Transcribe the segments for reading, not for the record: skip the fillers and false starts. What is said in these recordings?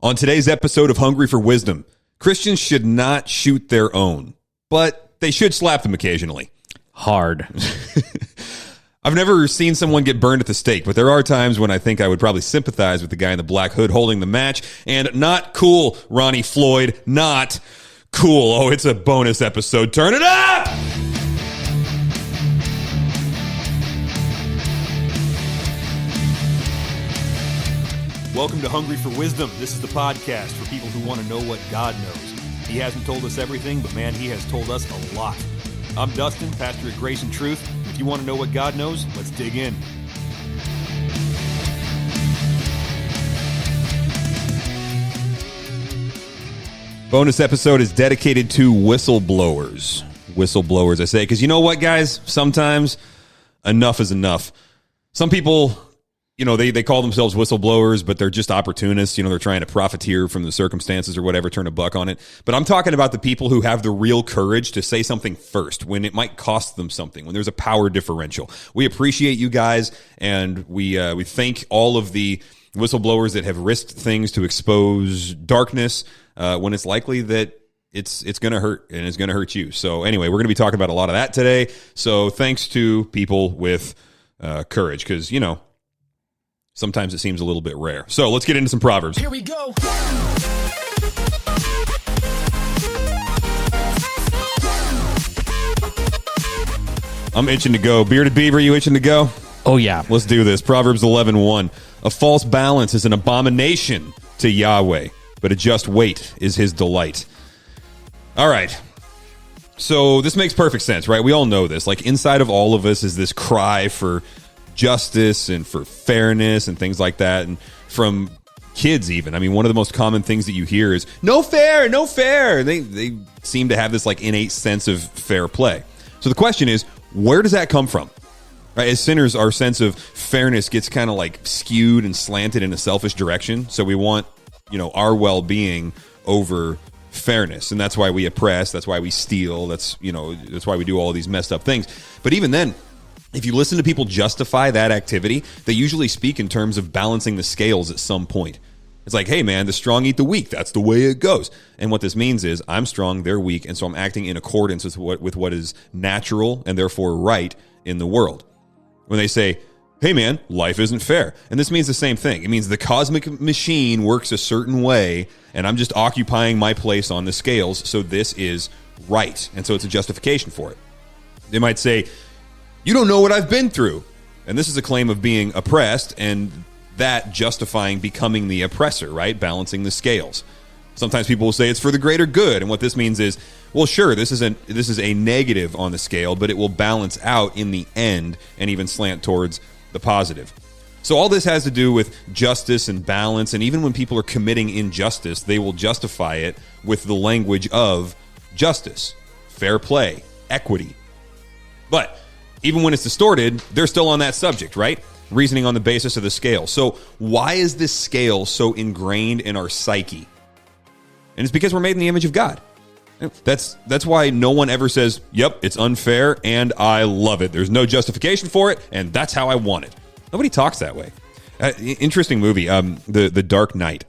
On today's episode of Hungry for Wisdom, Christians should not shoot their own, but they should slap them occasionally. Hard. I've never seen someone get burned at the stake, but there are times when I think I would probably sympathize with the guy in the black hood holding the match. And not cool, Ronnie Floyd. Not cool. Oh, it's a bonus episode. Turn it up! Welcome to Hungry for Wisdom. This is the podcast for people who want to know what God knows. He hasn't told us everything, but man, he has told us a lot. I'm Dustin, pastor at Grace and Truth. If you want to know what God knows, let's dig in. Bonus episode is dedicated to whistleblowers. Whistleblowers, I say, because you know what, guys? Sometimes enough is enough. Some people, they call themselves whistleblowers, but they're just opportunists. They're trying to profiteer from the circumstances or whatever, turn a buck on it. But I'm talking about the people who have the real courage to say something first when it might cost them something, when there's a power differential. We appreciate you guys, and we thank all of the whistleblowers that have risked things to expose darkness when it's likely that it's going to hurt, and it's going to hurt you. So anyway, we're going to be talking about a lot of that today. So thanks to people with courage, because, sometimes it seems a little bit rare. So let's get into some Proverbs. Here we go. I'm itching to go. Bearded Beaver, you itching to go? Oh, yeah. Let's do this. Proverbs 11:1. A false balance is an abomination to Yahweh, but a just weight is his delight. All right. So this makes perfect sense, right? We all know this. Like, inside of all of us is this cry for justice and for fairness and things like that. And from kids even, I mean, one of the most common things that you hear is no fair, no fair. They seem to have this like innate sense of fair play. So the question is, where does that come from? Right? As sinners, our sense of fairness gets kind of like skewed and slanted in a selfish direction. So we want, our well-being over fairness. And that's why we oppress. That's why we steal. That's why we do all these messed up things. But even then, if you listen to people justify that activity, they usually speak in terms of balancing the scales at some point. It's like, hey, man, the strong eat the weak. That's the way it goes. And what this means is I'm strong, they're weak, and so I'm acting in accordance with what is natural and therefore right in the world. When they say, hey, man, life isn't fair. And this means the same thing. It means the cosmic machine works a certain way, and I'm just occupying my place on the scales, so this is right. And so it's a justification for it. They might say, you don't know what I've been through. And this is a claim of being oppressed and that justifying becoming the oppressor, right? Balancing the scales. Sometimes people will say it's for the greater good. And what this means is, well, sure, this is a negative on the scale, but it will balance out in the end and even slant towards the positive. So all this has to do with justice and balance. And even when people are committing injustice, they will justify it with the language of justice, fair play, equity. But even when it's distorted, they're still on that subject, right? Reasoning on the basis of the scale. So why is this scale so ingrained in our psyche? And it's because we're made in the image of God. That's why no one ever says, yep, it's unfair and I love it. There's no justification for it, and that's how I want it. Nobody talks that way. Interesting movie, The Dark Knight.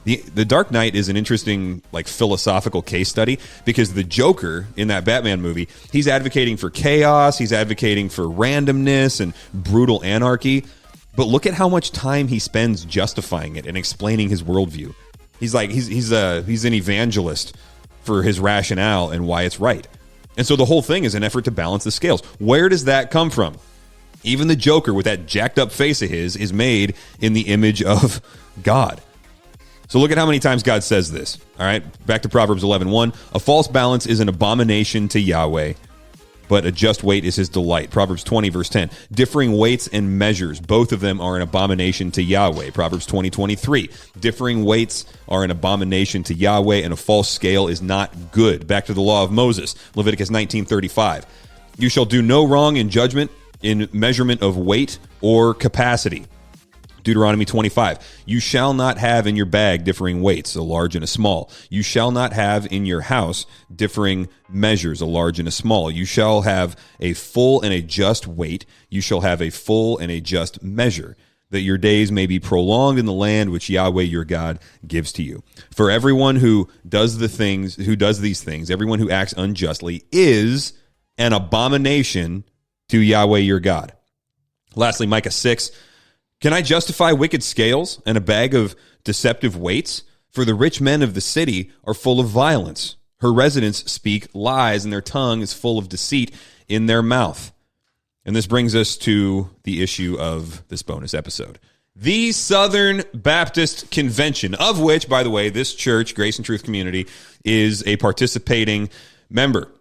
The Dark Knight is an interesting, philosophical case study because the Joker in that Batman movie, he's advocating for chaos, he's advocating for randomness and brutal anarchy. But look at how much time he spends justifying it and explaining his worldview. He's an evangelist for his rationale and why it's right. And so the whole thing is an effort to balance the scales. Where does that come from? Even the Joker with that jacked up face of his is made in the image of God. So look at how many times God says this. All right, back to Proverbs 11:1. A false balance is an abomination to Yahweh, but a just weight is his delight. Proverbs 20, verse 10. Differing weights and measures, both of them are an abomination to Yahweh. Proverbs 20:23. Differing weights are an abomination to Yahweh, and a false scale is not good. Back to the law of Moses. Leviticus 19:35. You shall do no wrong in judgment, in measurement of weight or capacity. Deuteronomy 25, you shall not have in your bag differing weights, a large and a small. You shall not have in your house differing measures, a large and a small. You shall have a full and a just weight. You shall have a full and a just measure. that your days may be prolonged in the land which Yahweh your God gives to you. For everyone who does these things, everyone who acts unjustly is an abomination to Yahweh your God. Lastly, Micah 6, can I justify wicked scales and a bag of deceptive weights? For the rich men of the city are full of violence. Her residents speak lies, and their tongue is full of deceit in their mouth. And this brings us to the issue of this bonus episode. The Southern Baptist Convention, of which, by the way, this church, Grace and Truth Community, is a participating member.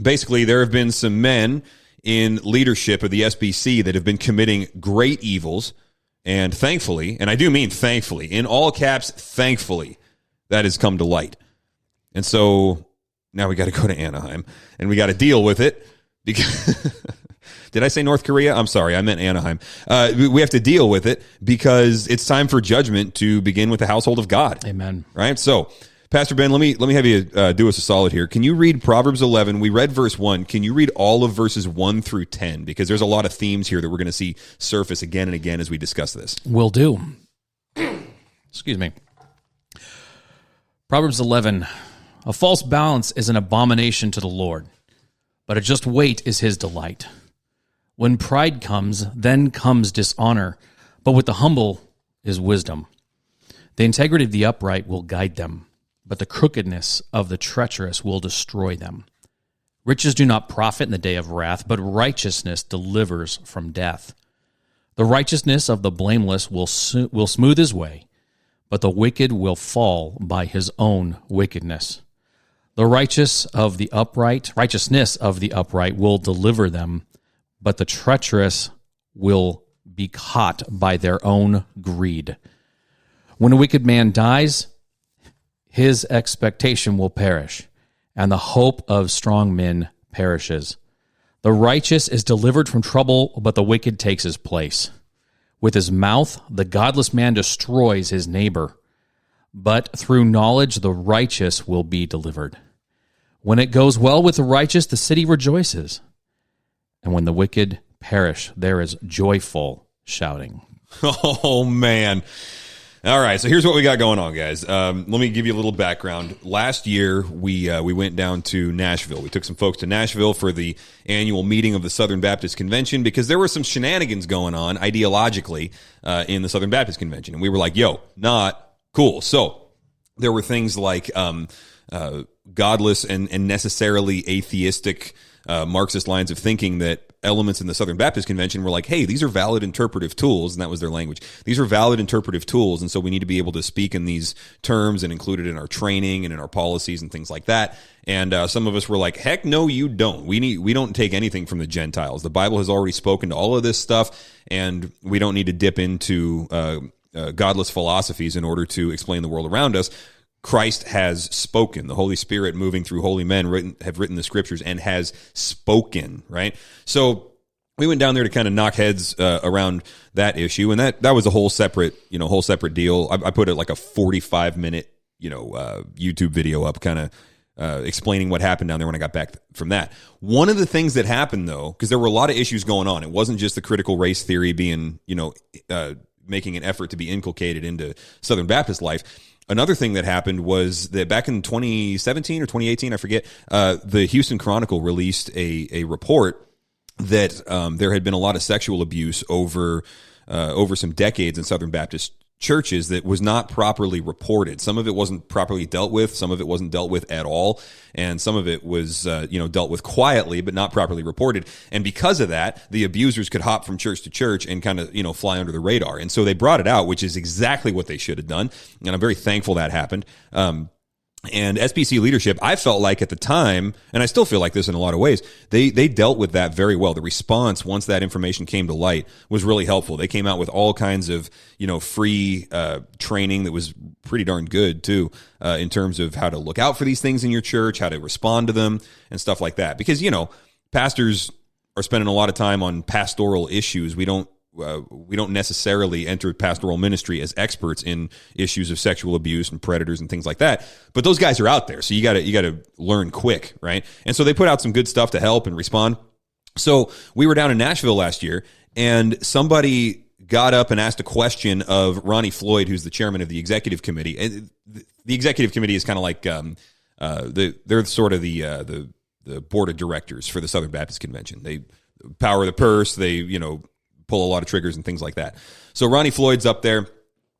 Basically, there have been some men in leadership of the SBC that have been committing great evils, and thankfully, and I do mean thankfully, in all caps, thankfully, that has come to light. And so now we got to go to Anaheim, and we got to deal with it because... Did I say North Korea? I'm sorry, I meant Anaheim. We have to deal with it because it's time for judgment to begin with the household of God. Amen. Right? So, Pastor Ben, let me have you do us a solid here. Can you read Proverbs 11? We read verse 1. Can you read all of verses 1 through 10? Because there's a lot of themes here that we're going to see surface again and again as we discuss this. Will do. Excuse me. Proverbs 11. A false balance is an abomination to the Lord, but a just weight is his delight. When pride comes, then comes dishonor, but with the humble is wisdom. The integrity of the upright will guide them, but the crookedness of the treacherous will destroy them. Riches do not profit in the day of wrath, but righteousness delivers from death. The righteousness of the blameless will smooth his way, but the wicked will fall by his own wickedness. The righteousness of the upright will deliver them, but the treacherous will be caught by their own greed. When a wicked man dies, his expectation will perish, and the hope of strong men perishes. The righteous is delivered from trouble, but the wicked takes his place. With his mouth, the godless man destroys his neighbor, but through knowledge the righteous will be delivered. When it goes well with the righteous, the city rejoices. And when the wicked perish, there is joyful shouting. Oh, man. All right, so here's what we got going on, guys. Let me give you a little background. Last year, we went down to Nashville. We took some folks to Nashville for the annual meeting of the Southern Baptist Convention because there were some shenanigans going on ideologically in the Southern Baptist Convention. And we were like, yo, not cool. So there were things like godless and necessarily atheistic Marxist lines of thinking that elements in the Southern Baptist Convention were like, hey, these are valid interpretive tools, and that was their language. These are valid interpretive tools, and so we need to be able to speak in these terms and include it in our training and in our policies and things like that. And some of us were like, heck no, you don't. We don't take anything from the Gentiles. The Bible has already spoken to all of this stuff, and we don't need to dip into godless philosophies in order to explain the world around us. Christ has spoken. The Holy Spirit moving through holy men have written the scriptures and has spoken, right? So we went down there to kind of knock heads around that issue, and that was a whole separate deal. I put it like a 45-minute, YouTube video up kind of explaining what happened down there when I got back from that. One of the things that happened, though, because there were a lot of issues going on, it wasn't just the critical race theory being, making an effort to be inculcated into Southern Baptist life. Another thing that happened was that back in 2017 or 2018, I forget, the Houston Chronicle released a report that there had been a lot of sexual abuse over some decades in Southern Baptist churches that was not properly reported. Some of it wasn't properly dealt with. Some of it wasn't dealt with at all. And some of it was, dealt with quietly, but not properly reported. And because of that, the abusers could hop from church to church and kind of, fly under the radar. And so they brought it out, which is exactly what they should have done. And I'm very thankful that happened. And SBC leadership, I felt like at the time, and I still feel like this in a lot of ways, they dealt with that very well. The response, once that information came to light, was really helpful. They came out with all kinds of, free training that was pretty darn good, too, in terms of how to look out for these things in your church, how to respond to them, and stuff like that. Because, pastors are spending a lot of time on pastoral issues. We don't necessarily enter pastoral ministry as experts in issues of sexual abuse and predators and things like that. But those guys are out there, so you got to learn quick, right? And so they put out some good stuff to help and respond. So we were down in Nashville last year, and somebody got up and asked a question of Ronnie Floyd, who's the chairman of the executive committee. And the executive committee is kind of like they're sort of the board of directors for the Southern Baptist Convention. They power the purse. They pull a lot of triggers and things like that. So Ronnie Floyd's up there.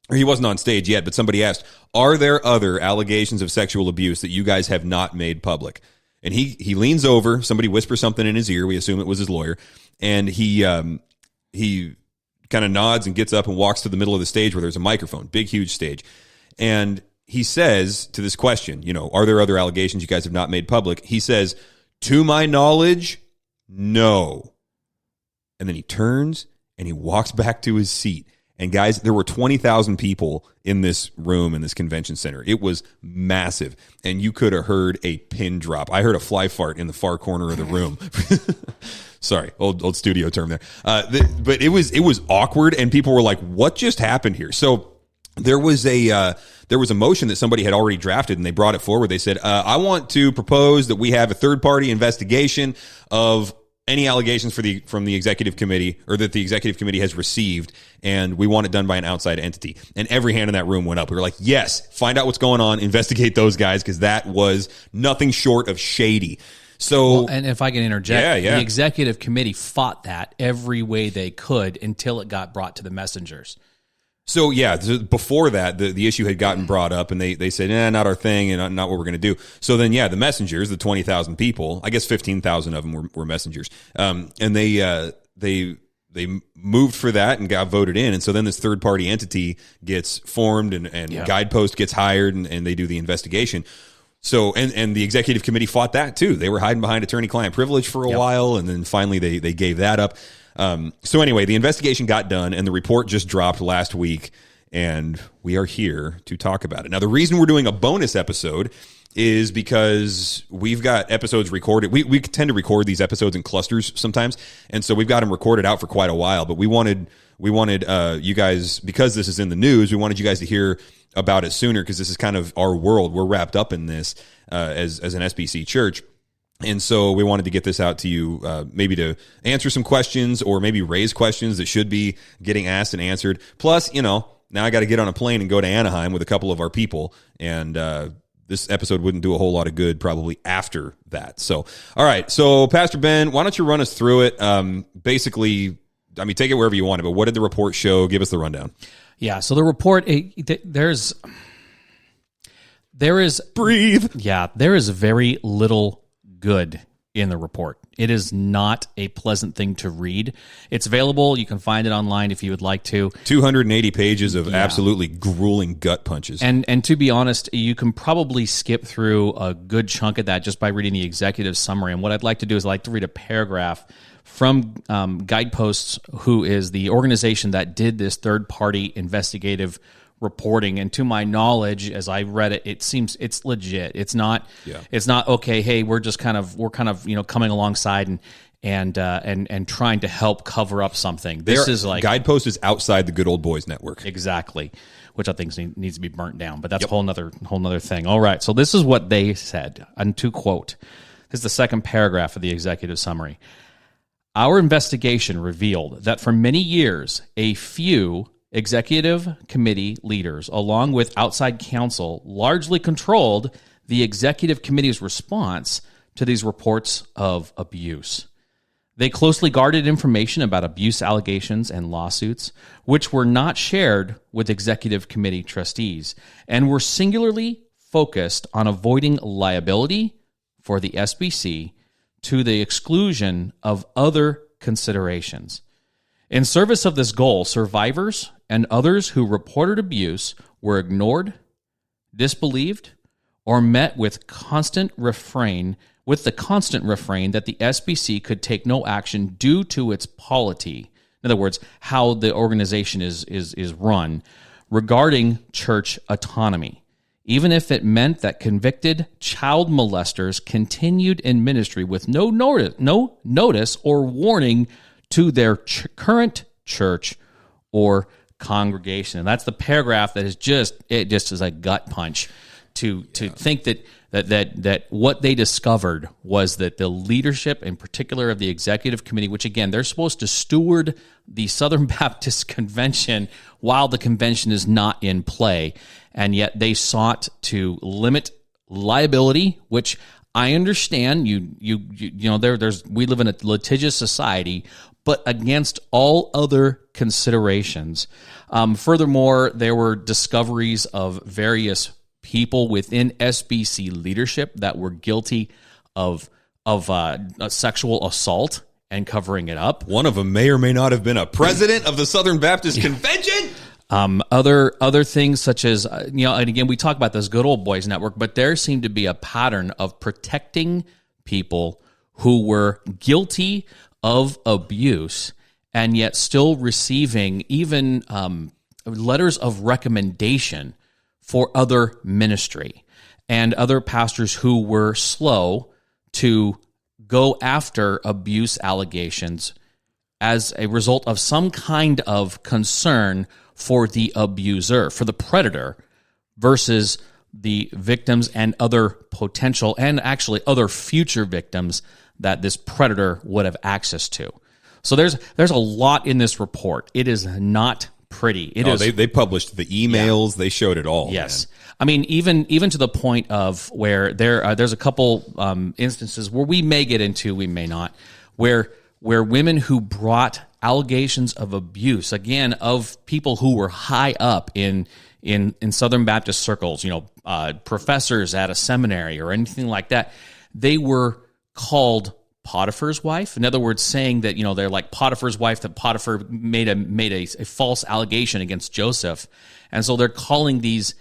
Or he wasn't on stage yet, but somebody asked, "Are there other allegations of sexual abuse that you guys have not made public?" And he leans over. Somebody whispers something in his ear. We assume it was his lawyer, and he kind of nods and gets up and walks to the middle of the stage where there's a microphone, big, huge stage. And he says to this question, are there other allegations you guys have not made public? He says, "To my knowledge, no." And then he turns and he walks back to his seat. And guys, there were 20,000 people in this room, in this convention center. It was massive. And you could have heard a pin drop. I heard a fly fart in the far corner of the room. Sorry, old studio term there. But it was awkward, and people were like, "What just happened here?" So there was a motion that somebody had already drafted, and they brought it forward. They said, "I want to propose that we have a third-party investigation of any allegations from the executive committee, or that the executive committee has received, and we want it done by an outside entity." And every hand in that room went up. We were like, "Yes, find out what's going on, investigate those guys," because that was nothing short of shady. So, and if I can interject, yeah. The executive committee fought that every way they could until it got brought to the messengers. So, before that, the issue had gotten brought up, and they said, not our thing, and not what we're going to do. So then, the messengers, the 20,000 people, I guess 15,000 of them were messengers, and they moved for that and got voted in. And so then this third-party entity gets formed, and Guidepost gets hired, and they do the investigation. So, and the executive committee fought that too. They were hiding behind attorney-client privilege for a while, and then finally they gave that up. So anyway, the investigation got done, and the report just dropped last week, and we are here to talk about it. Now, the reason we're doing a bonus episode is because we've got episodes recorded. We tend to record these episodes in clusters sometimes, and so we've got them recorded out for quite a while. But we wanted you guys, because this is in the news, we wanted you guys to hear about it sooner, because this is kind of our world. We're wrapped up in this as an SBC church. And so we wanted to get this out to you, maybe to answer some questions, or maybe raise questions that should be getting asked and answered. Plus, now I got to get on a plane and go to Anaheim with a couple of our people, and this episode wouldn't do a whole lot of good probably after that. So, all right. So, Pastor Ben, why don't you run us through it? Basically, take it wherever you want it, but what did the report show? Give us the rundown. Yeah, so the report, there is breathe. Yeah, there is very little good in the report. It is not a pleasant thing to read. It's available. You can find it online if you would like to. 280 pages of absolutely grueling gut punches. And to be honest, you can probably skip through a good chunk of that just by reading the executive summary. And what I'd like to do is I'd like to read a paragraph from Guideposts, who is the organization that did this third-party investigative reporting. And to my knowledge, as I read it, it seems it's legit. It's not okay. Hey, we're kind of coming alongside and trying to help cover up something. This is like Guidepost is outside the Good Old Boys network. Exactly, which I think needs to be burnt down. But that's a whole nother thing. All right. So this is what they said. And to quote, this is the second paragraph of the executive summary. Our investigation revealed that for many years, a few executive committee leaders, along with outside counsel, largely controlled the executive committee's response to these reports of abuse. They closely guarded information about abuse allegations and lawsuits, which were not shared with executive committee trustees, and were singularly focused on avoiding liability for the SBC to the exclusion of other considerations. In service of this goal, survivors and others who reported abuse were ignored, disbelieved, or met with the constant refrain that the SBC could take no action due to its polity. In other words, how the organization is run regarding church autonomy, even if it meant that convicted child molesters continued in ministry with no notice or warning to their current church or congregation. And that's the paragraph that is just is a gut punch to think that what they discovered was that the leadership, in particular of the executive committee, which again, they're supposed to steward the Southern Baptist Convention while the convention is not in play, and yet they sought to limit liability, which I understand. You know, we live in a litigious society, but against all other considerations. Furthermore, there were discoveries of various people within SBC leadership that were guilty of sexual assault and covering it up. One of them may or may not have been a president of the Southern Baptist Convention. Other things such as, you know, and again, we talk about this good old boys network, but there seemed to be a pattern of protecting people who were guilty of abuse and yet still receiving even letters of recommendation for other ministry, and other pastors who were slow to go after abuse allegations as a result of some kind of concern for the abuser, for the predator, versus the victims and other potential and actually other future victims that this predator would have access to. So there's a lot in this report. It is not pretty. They published the emails. Yeah. They showed it all. Yes. Man. I mean, even to the point of where there's a couple instances where we may get into, we may not, where women who brought allegations of abuse, again, of people who were high up in Southern Baptist circles, you know, professors at a seminary or anything like that, they were called Potiphar's wife. In other words, saying that, you know, they're like Potiphar's wife, that Potiphar made a false allegation against Joseph. And so they're calling these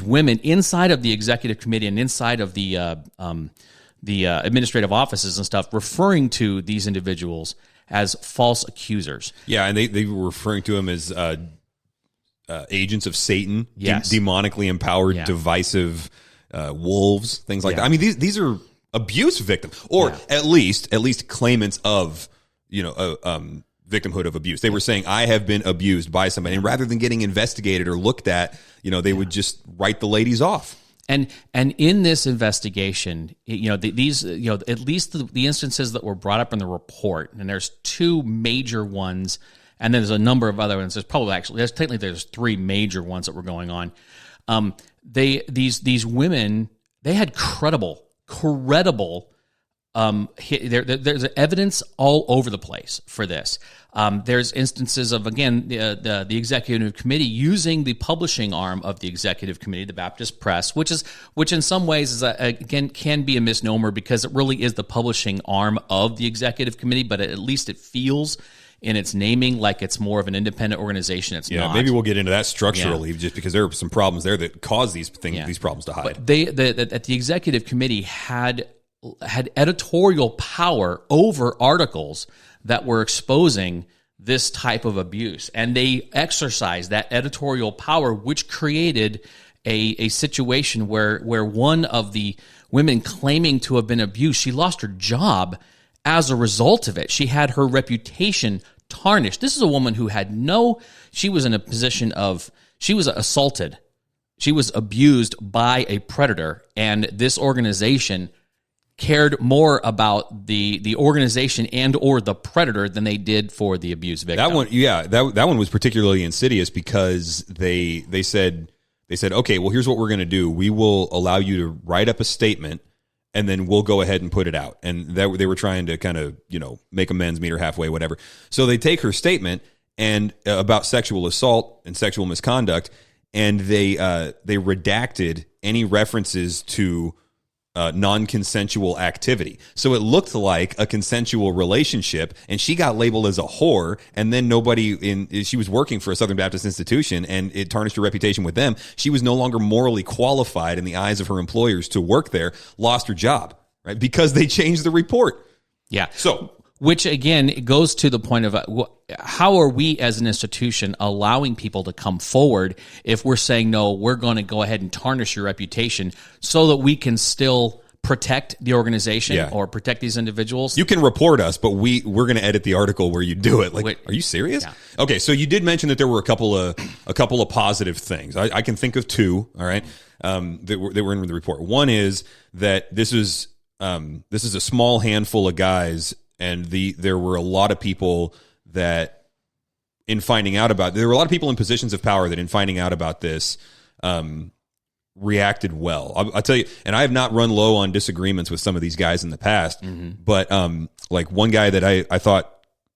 women inside of the executive committee and inside of the administrative offices and stuff, referring to these individuals as false accusers. Yeah, and they were referring to them as agents of Satan, yes. Demonically empowered, yeah. divisive wolves, things like yeah. that. I mean, these are abuse victims, or yeah. at least claimants of, you know, victimhood of abuse. They were saying, I have been abused by somebody, and rather than getting investigated or looked at, you know, they would just write the ladies off. And in this investigation, you know, these, you know, at least the instances that were brought up in the report, and there's two major ones, and then there's a number of other ones. There's three major ones that were going on. These women, they had credible. There's evidence all over the place for this. There's instances of, again, the executive committee using the publishing arm of the executive committee, the Baptist Press, which in some ways is again can be a misnomer because it really is the publishing arm of the executive committee, but at least it feels in its naming like it's more of an independent organization. It's not. Maybe we'll get into that structurally, just because there are some problems there that cause these problems to hide. But the executive committee had editorial power over articles that were exposing this type of abuse, and they exercised that editorial power, which created a situation where one of the women claiming to have been abused, she lost her job as a result of it. She had her reputation tarnished. This is a woman who had she was in a position of, she was assaulted. She was abused by a predator, and this organization cared more about the organization and or the predator than they did for the abuse victim. That one was particularly insidious because they said, okay, well, here's what we're going to do. We will allow you to write up a statement, and then we'll go ahead and put it out. And they were trying to kind of, you know, make amends, meet her halfway, whatever. So they take her statement and about sexual assault and sexual misconduct, and they redacted any references to non-consensual activity. So it looked like a consensual relationship, and she got labeled as a whore, and then she was working for a Southern Baptist institution, and it tarnished her reputation with them. She was no longer morally qualified in the eyes of her employers to work there, lost her job, right? Because they changed the report. Yeah. So, which again, it goes to the point of how are we as an institution allowing people to come forward if we're saying, no, we're going to go ahead and tarnish your reputation so that we can still protect the organization Yeah. or protect these individuals. You can report us, but we're going to edit the article where you do it. Like, Wait. are you serious? Yeah. Okay, so you did mention that there were a couple of positive things. I can think of two. All right, that were in the report. One is that this is a small handful of guys, and there were a lot of people that, in finding out about, there were a lot of people in positions of power that, in finding out about this, reacted well. I'll tell you, and I have not run low on disagreements with some of these guys in the past, but like one guy that I thought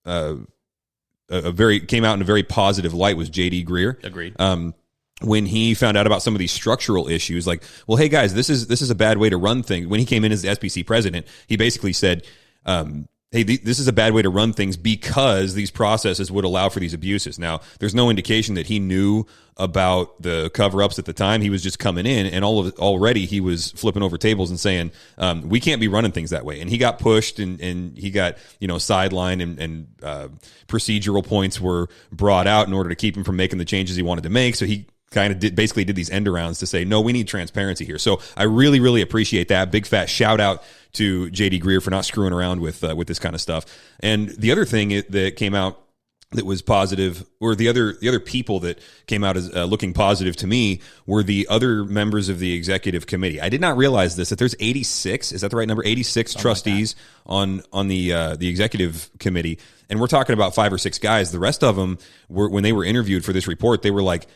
came out in a very positive light was JD Greer. Agreed. When he found out about some of these structural issues, like, well, hey guys, this is a bad way to run things. When he came in as the SBC president, he basically said, hey, this is a bad way to run things because these processes would allow for these abuses. Now, there's no indication that he knew about the cover-ups at the time. He was just coming in, and already he was flipping over tables and saying, we can't be running things that way. And he got pushed, and he got sidelined, and procedural points were brought out in order to keep him from making the changes he wanted to make. So he kind of basically did these end arounds to say, no, we need transparency here. So I really, really appreciate that. Big fat shout out to JD Greer for not screwing around with this kind of stuff. And the other thing that came out that was positive, or the other people that came out as looking positive to me, were the other members of the executive committee. I did not realize this, that there's 86. Is that the right number? 86 Something trustees like on the executive committee, and we're talking about 5 or 6 guys. The rest of them were, when they were interviewed for this report, they were like,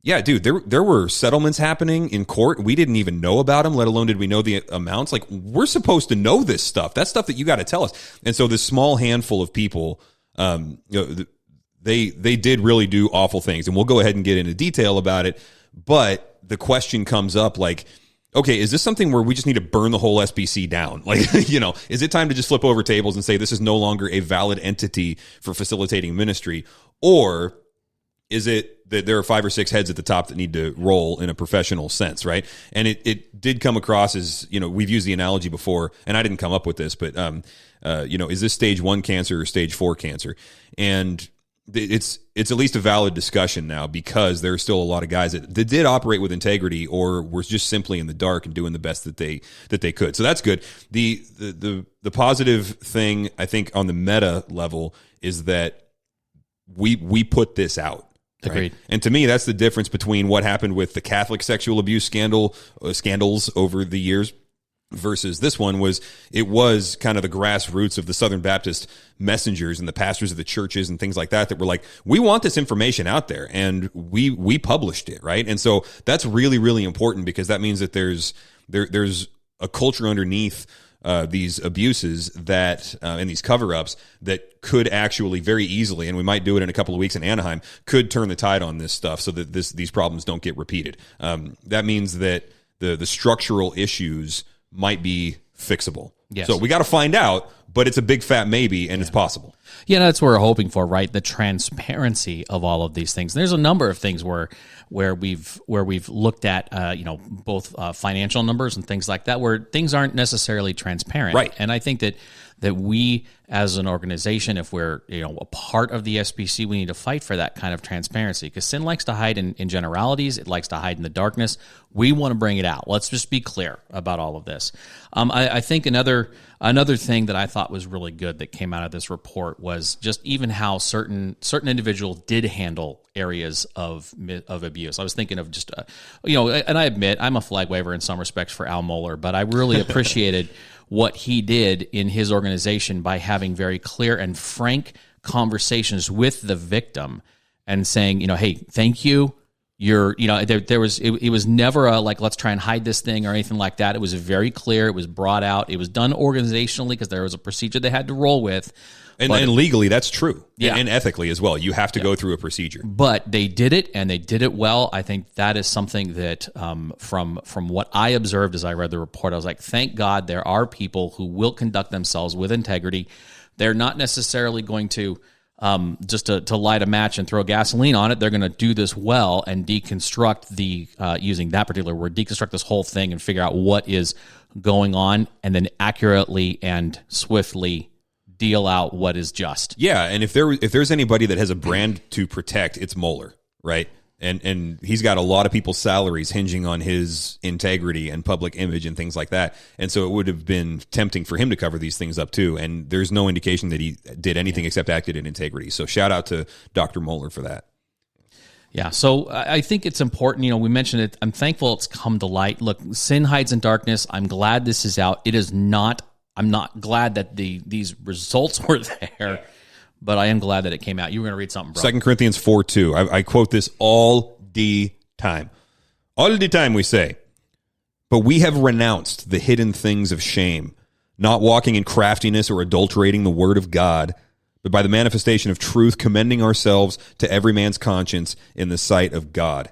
yeah, dude, there were settlements happening in court. We didn't even know about them, let alone did we know the amounts. Like, we're supposed to know this stuff. That's stuff that you got to tell us. And so this small handful of people, they did really do awful things. And we'll go ahead and get into detail about it. But the question comes up, like, okay, is this something where we just need to burn the whole SBC down? Like, is it time to just flip over tables and say this is no longer a valid entity for facilitating ministry? Or is it that there are 5 or 6 heads at the top that need to roll in a professional sense, right? And it did come across as, we've used the analogy before, and I didn't come up with this, but, is this stage 1 cancer or stage 4 cancer? And it's at least a valid discussion now, because there are still a lot of guys that did operate with integrity, or were just simply in the dark and doing the best that they could. So that's good. The positive thing, I think, on the meta level is that we put this out. Right? Agreed. And to me, that's the difference between what happened with the Catholic sexual abuse scandals over the years versus this one. It was kind of the grassroots of the Southern Baptist messengers and the pastors of the churches and things like that were like, we want this information out there, and we published it, right? And so that's really, really important, because that means that there's a culture underneath these abuses that and these cover-ups that could actually very easily, and we might do it in a couple of weeks in Anaheim, could turn the tide on this stuff so that these problems don't get repeated. That means that the structural issues might be fixable. Yes. So we got to find out, but it's a big fat maybe, and it's possible. Yeah, that's what we're hoping for, right? The transparency of all of these things. There's a number of things where we've looked at both financial numbers and things like that, where things aren't necessarily transparent. Right. And I think that we as an organization, if we're a part of the SBC, we need to fight for that kind of transparency, because sin likes to hide in generalities. It likes to hide in the darkness. We want to bring it out. Let's just be clear about all of this. I think another thing that I thought was really good that came out of this report was just even how certain individuals did handle areas of abuse. I was thinking of just and I admit I'm a flag waver in some respects for Al Mohler, but I really appreciated what he did in his organization by having very clear and frank conversations with the victim and saying, hey, thank you. It was never a like, let's try and hide this thing or anything like that. It was very clear. It was brought out. It was done organizationally because there was a procedure they had to roll with. And legally, that's true. Yeah. And ethically as well. You have to go through a procedure. But they did it, and they did it well. I think that is something that, from what I observed as I read the report, I was like, thank God there are people who will conduct themselves with integrity. They're not necessarily going to just to light a match and throw gasoline on it. They're going to do this well and deconstruct using that particular word, deconstruct this whole thing and figure out what is going on, and then accurately and swiftly deal out what is just. Yeah, and if there's anybody that has a brand to protect, it's Mohler, right? And he's got a lot of people's salaries hinging on his integrity and public image and things like that. And so it would have been tempting for him to cover these things up too. And there's no indication that he did anything except acted in integrity. So shout out to Dr. Moeller for that. Yeah, so I think it's important. We mentioned it. I'm thankful it's come to light. Look, sin hides in darkness. I'm glad this is out. It is not. I'm not glad that these results were there, but I am glad that it came out. You were going to read something, bro. 2 Corinthians 4:2. I quote this all the time. All the time we say, but we have renounced the hidden things of shame, not walking in craftiness or adulterating the word of God, but by the manifestation of truth, commending ourselves to every man's conscience in the sight of God.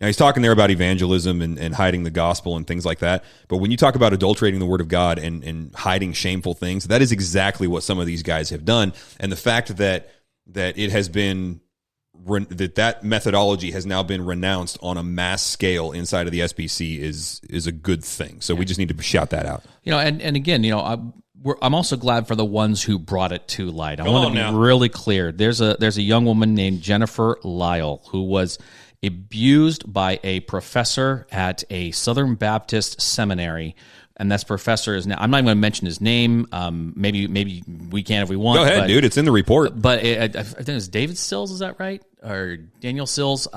Now, he's talking there about evangelism and hiding the gospel and things like that. But when you talk about adulterating the word of God and hiding shameful things, that is exactly what some of these guys have done. And the fact that it has been that methodology has now been renounced on a mass scale inside of the SBC is a good thing. So we just need to shout that out. And again, I'm also glad for the ones who brought it to light. I want to be really clear. There's a young woman named Jennifer Lyle who was abused by a professor at a Southern Baptist seminary, and this professor is now. I'm not even going to mention his name. Maybe we can if we want. Go ahead, dude. It's in the report. But I think it's David Sills. Is that right? Or Daniel Sills?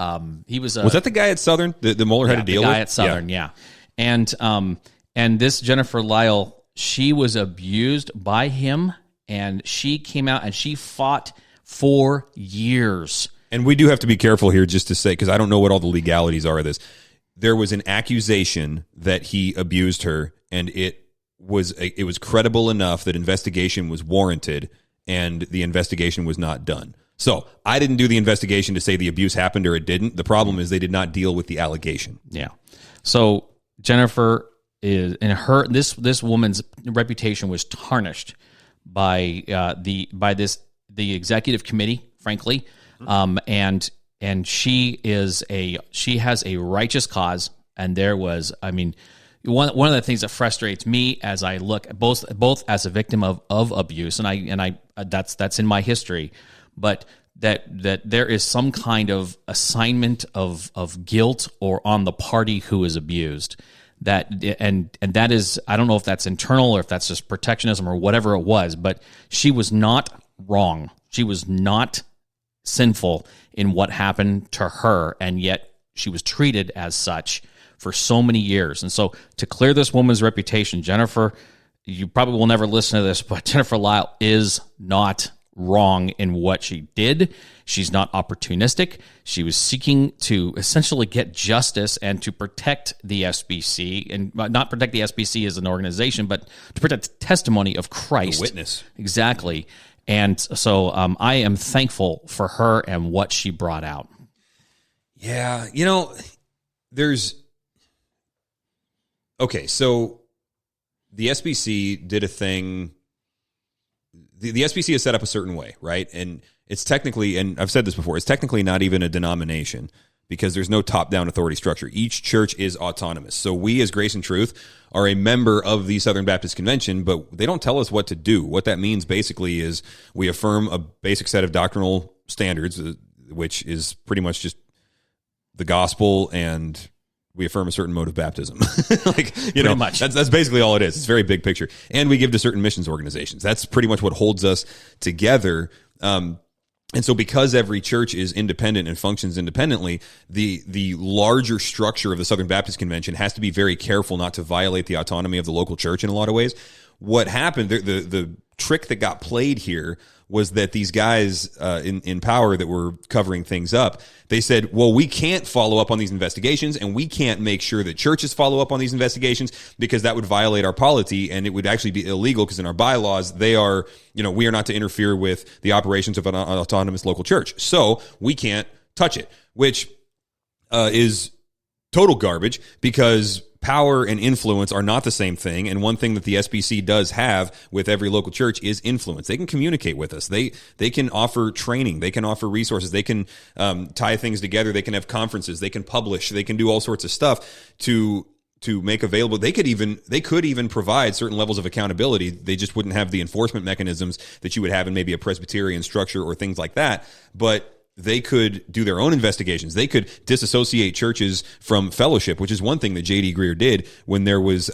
He was. Was that the guy at Southern? The Moeller had to deal with. The guy at Southern, yeah. And this Jennifer Lyle, she was abused by him, and she came out and she fought for years. And we do have to be careful here just to say, because I don't know what all the legalities are of this. There was an accusation that he abused her, and it was credible enough that investigation was warranted, and the investigation was not done. So I didn't do the investigation to say the abuse happened or it didn't. The problem is they did not deal with the allegation. Yeah. So Jennifer is in her this woman's reputation was tarnished by the executive committee, frankly. And she has a righteous cause, and there was, one of the things that frustrates me as I look both as a victim of abuse, and I that's in my history, but that there is some kind of assignment of guilt or on the party who is abused. And that is, I don't know if that's internal or if that's just protectionism or whatever it was, but she was not wrong. She was not sinful in what happened to her, and yet she was treated as such for so many years. And so to clear this woman's reputation, Jennifer, you probably will never listen to this, but Jennifer Lyle is not wrong in what she did. She's not opportunistic. She was seeking to essentially get justice and to protect the SBC, and not protect the SBC as an organization, but to protect the testimony of Christ. The witness. Exactly. And so I am thankful for her and what she brought out. Yeah, so the SBC did a thing. The SBC is set up a certain way, right? And it's technically, and I've said this before, it's technically not even a denomination because there's no top-down authority structure. Each church is autonomous. So we as Grace and Truth are a member of the Southern Baptist Convention, but they don't tell us what to do. What that means basically is we affirm a basic set of doctrinal standards, which is pretty much just the gospel, and we affirm a certain mode of baptism. Pretty much. That's basically all it is. It's a very big picture. And we give to certain missions organizations. That's pretty much what holds us together. And so because every church is independent and functions independently, the larger structure of the Southern Baptist Convention has to be very careful not to violate the autonomy of the local church in a lot of ways. What happened, the trick that got played here was that these guys in power that were covering things up, they said, well, we can't follow up on these investigations, and we can't make sure that churches follow up on these investigations because that would violate our polity, and it would actually be illegal because in our bylaws, we are not to interfere with the operations of an autonomous local church. So we can't touch it, which is total garbage because power and influence are not the same thing. And one thing that the SBC does have with every local church is influence. They can communicate with us. They can offer training. They can offer resources. They can tie things together. They can have conferences. They can publish. They can do all sorts of stuff to make available. They could even provide certain levels of accountability. They just wouldn't have the enforcement mechanisms that you would have in maybe a Presbyterian structure or things like that. But they could do their own investigations. They could disassociate churches from fellowship, which is one thing that J.D. Greear did when there was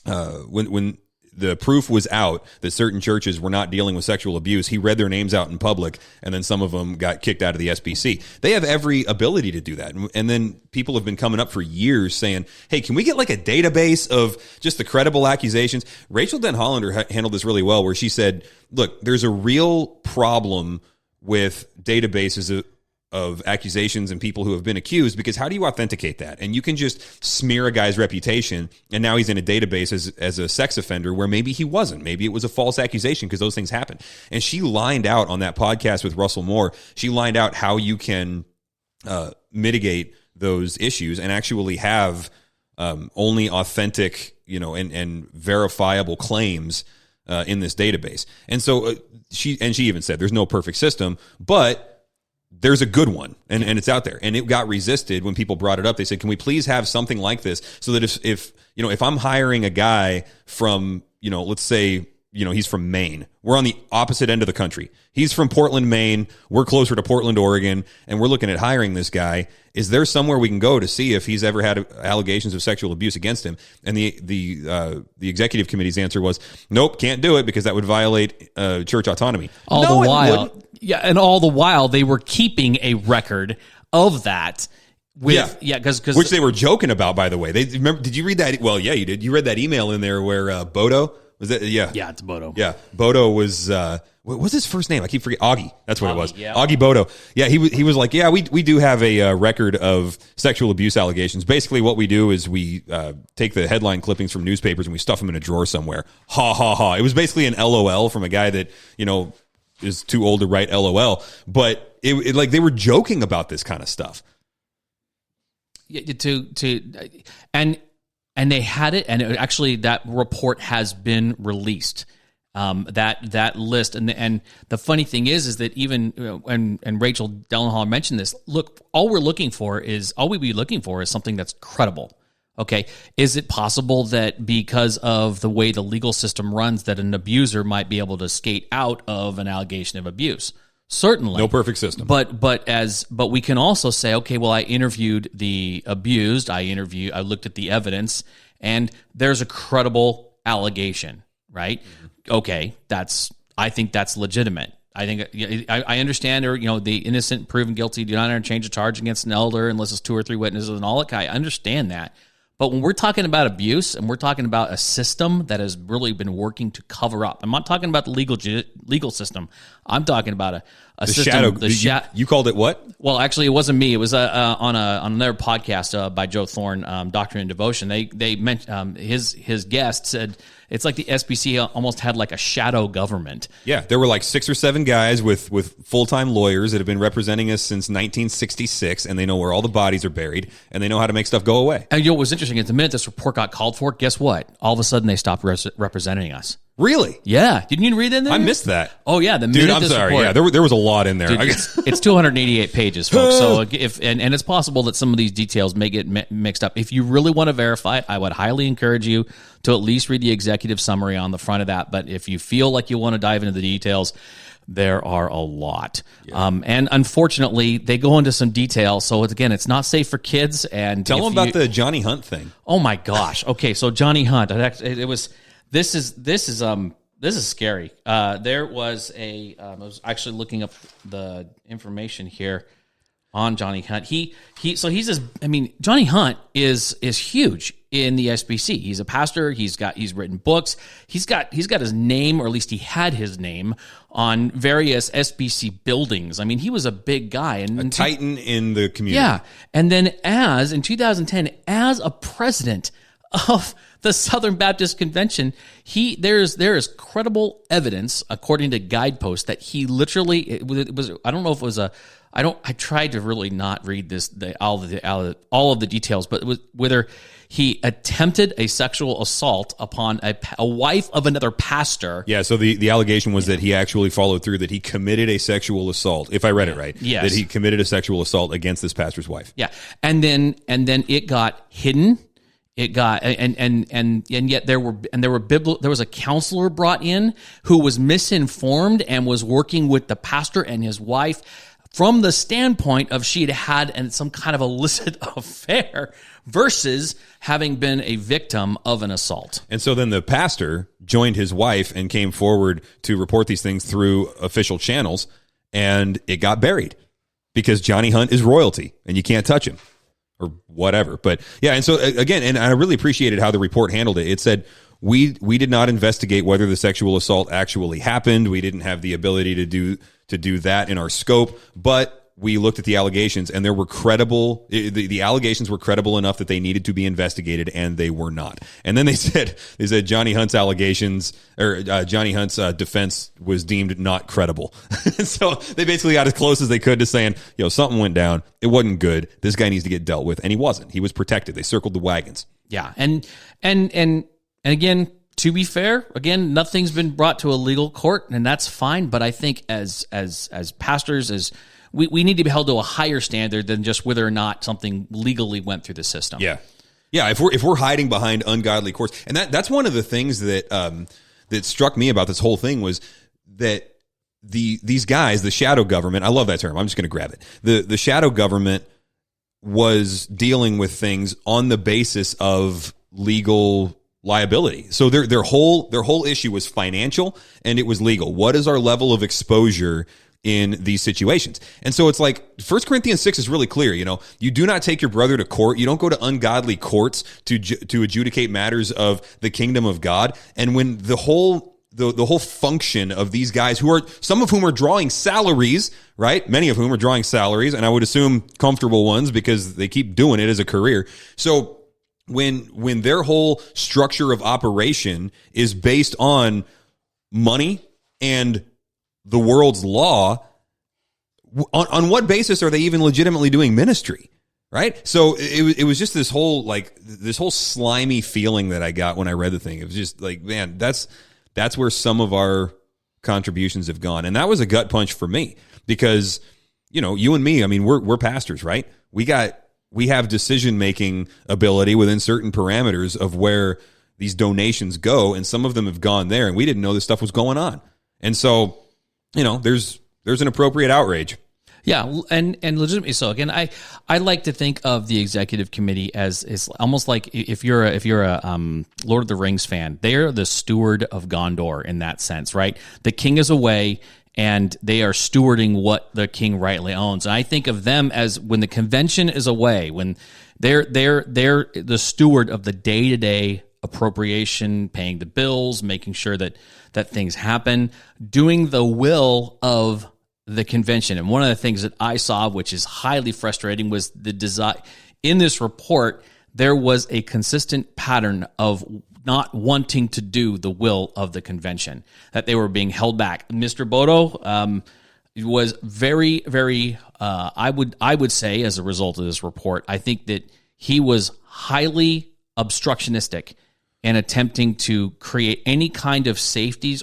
when the proof was out that certain churches were not dealing with sexual abuse. He read their names out in public, and then some of them got kicked out of the SBC. They have every ability to do that. And then people have been coming up for years saying, hey, can we get like a database of just the credible accusations? Rachel Den Hollander handled this really well, where she said, look, there's a real problem with databases of accusations and people who have been accused, because how do you authenticate that? And you can just smear a guy's reputation, and now he's in a database as a sex offender where maybe he wasn't. Maybe it was a false accusation, because those things happen. And she lined out on that podcast with Russell Moore, she lined out how you can mitigate those issues and actually have only authentic, and verifiable claims in this database. And so she even said there's no perfect system, but there's a good one, and it's out there, and it got resisted when people brought it up. They said, can we please have something like this, so that if I'm hiring a guy from, let's say, he's from Maine. We're on the opposite end of the country. He's from Portland, Maine. We're closer to Portland, Oregon, and we're looking at hiring this guy. Is there somewhere we can go to see if he's ever had allegations of sexual abuse against him? And the executive committee's answer was, nope, can't do it, because that would violate church autonomy. All the while they were keeping a record of that. Which they were joking about, by the way. Did you read that? Well, yeah, you did. You read that email in there where Bodo was that? Yeah, it's Bodo. Yeah, Bodo was. What was his first name? I keep forgetting. Augie. That's what it was. Yeah. Augie Bodo. Yeah, he was like, yeah, we do have a record of sexual abuse allegations. Basically, what we do is we take the headline clippings from newspapers and we stuff them in a drawer somewhere. Ha ha ha. It was basically an LOL from a guy that is too old to write LOL, but it like they were joking about this kind of stuff. Yeah, and they had it, and actually that report has been released. That list, and the funny thing is that even and Rachel Dellenhall mentioned this. Look, all we'd be looking for is something that's credible. Okay, is it possible that because of the way the legal system runs, that an abuser might be able to skate out of an allegation of abuse? Certainly, no perfect system. But we can also say, okay, well, I interviewed the abused. I looked at the evidence, and there's a credible allegation, right? Mm-hmm. Okay, I think that's legitimate. I think I understand, or the innocent proven guilty do not interchange a charge against an elder unless it's 2 or 3 witnesses and all that. I understand that. But when we're talking about abuse, and we're talking about a system that has really been working to cover up, I'm not talking about the legal system. I'm talking about a system. You called it what? Well, actually, it wasn't me. It was on another podcast by Joe Thorne, Doctrine and Devotion. They mentioned his guest said it's like the SBC almost had like a shadow government. Yeah, there were like 6 or 7 guys with full-time lawyers that have been representing us since 1966, and they know where all the bodies are buried, and they know how to make stuff go away. And what was interesting is the minute this report got called for, guess what? All of a sudden, they stopped representing us. Really? Yeah. Didn't you read that in there? I missed that. Oh, yeah. Dude, I'm sorry. Report, yeah, there was a lot in there. Dude, it's 288 pages, folks. So and it's possible that some of these details may get mixed up. If you really want to verify it, I would highly encourage you to at least read the executive summary on the front of that. But if you feel like you want to dive into the details, there are a lot. Yeah. And unfortunately, they go into some detail. So it's not safe for kids. And tell them about the Johnny Hunt thing. Oh my gosh. Okay. So Johnny Hunt, This is scary. There was I was actually looking up the information here on Johnny Hunt. Johnny Hunt is huge in the SBC. He's a pastor. He's written books. He's got his name, or at least he had his name on various SBC buildings. I mean, he was a big guy and a titan in the community. Yeah. And then in 2010, as a president of the Southern Baptist Convention, there is credible evidence, according to Guidepost, that he literally it was. I don't know if it was I tried to really not read all of the details, but it was whether he attempted a sexual assault upon a wife of another pastor. Yeah, so the allegation was that he actually followed through, that he committed a sexual assault, if I read it right. Yes. That he committed a sexual assault against this pastor's wife. Yeah. And then it got hidden. It got and yet there was a counselor brought in who was misinformed and was working with the pastor and his wife from the standpoint of she had some kind of illicit affair versus having been a victim of an assault. And so then the pastor joined his wife and came forward to report these things through official channels, and it got buried because Johnny Hunt is royalty and you can't touch him or whatever. But yeah, and so again, and I really appreciated how the report handled it. It said, we did not investigate whether the sexual assault actually happened. We didn't have the ability to do that in our scope, but we looked at the allegations, and there were credible. The allegations were credible enough that they needed to be investigated, and they were not. And then they said Johnny Hunt's allegations, or Johnny Hunt's defense was deemed not credible. So they basically got as close as they could to saying, something went down. It wasn't good. This guy needs to get dealt with, and he wasn't. He was protected. They circled the wagons. Yeah, and again, to be fair, again, nothing's been brought to a legal court, and that's fine. But I think as pastors, we need to be held to a higher standard than just whether or not something legally went through the system. Yeah. If we're hiding behind ungodly courts, and that's one of the things that that struck me about this whole thing was that these guys, the shadow government, I love that term. I'm just going to grab it. The shadow government was dealing with things on the basis of legal liability. So their whole issue was financial, and it was legal. What is our level of exposure in these situations? And so it's like 1 Corinthians 6 is really clear. You do not take your brother to court. You don't go to ungodly courts to adjudicate matters of the kingdom of God. And when the whole function of these guys, some of whom are drawing salaries, right? Many of whom are drawing salaries, and I would assume comfortable ones because they keep doing it as a career. So when their whole structure of operation is based on money and the world's law, on what basis are they even legitimately doing ministry, right? So it was just this whole slimy feeling that I got when I read the thing. It was just like, man, that's where some of our contributions have gone, and that was a gut punch for me because you and me, I mean, we're pastors, right? We have decision making ability within certain parameters of where these donations go, and some of them have gone there, and we didn't know this stuff was going on, and so. There's an appropriate outrage. Yeah, and legitimately so. Again, I like to think of the executive committee as is almost like if you're a Lord of the Rings fan, they're the steward of Gondor in that sense, right? The king is away, and they are stewarding what the king rightly owns. And I think of them as when the convention is away, when they're the steward of the day-to-day appropriation, paying the bills, making sure that things happen, doing the will of the convention. And one of the things that I saw, which is highly frustrating, was the design. In this report, there was a consistent pattern of not wanting to do the will of the convention, that they were being held back. Mr. Bodo was very, very, I would say, as a result of this report, I think that he was highly obstructionistic and attempting to create any kind of safety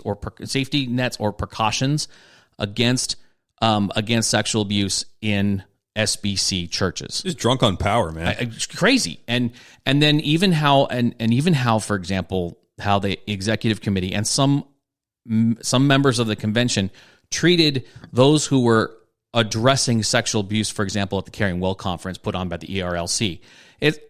nets or precautions against sexual abuse in SBC churches. Just drunk on power, man. It's crazy. And then even how for example, how the executive committee and some members of the convention treated those who were addressing sexual abuse, for example, at the Caring Well conference put on by the ERLC.